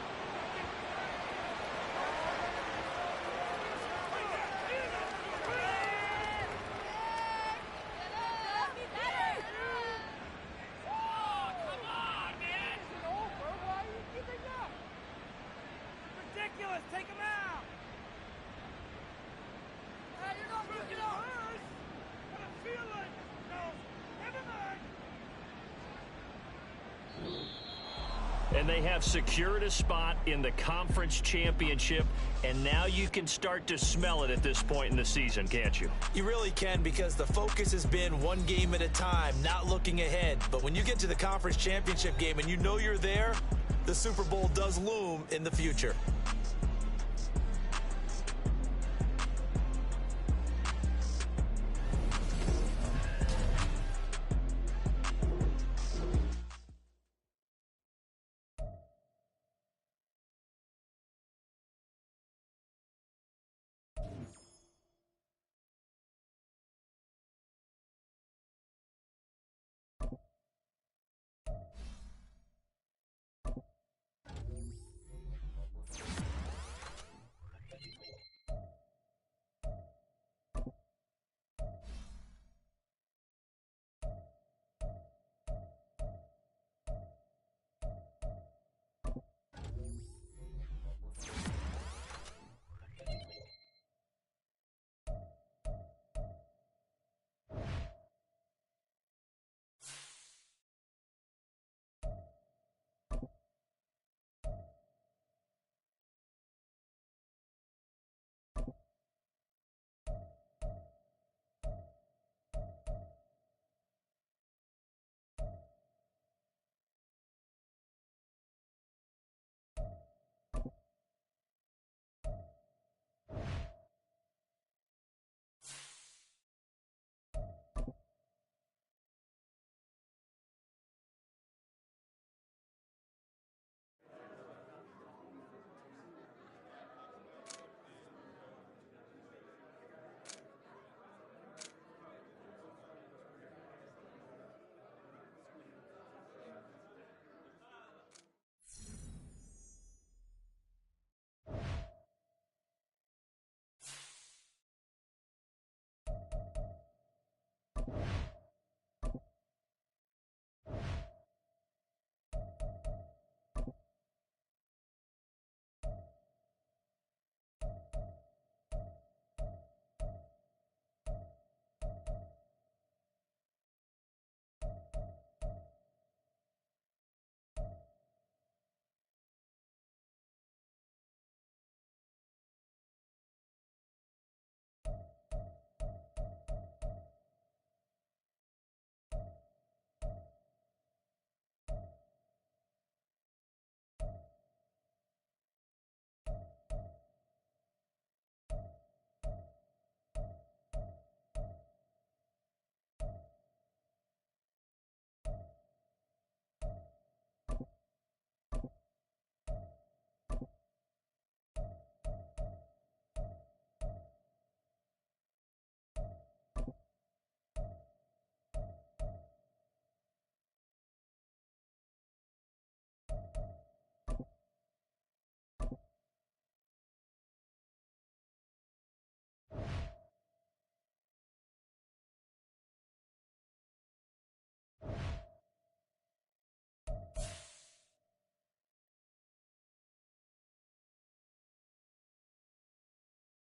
And they have secured a spot in the conference championship, and now you can start to smell it at this point in the season, can't you? You really can, because the focus has been one game at a time, not looking ahead. But when you get to the conference championship game and you know you're there, the Super Bowl does loom in the future.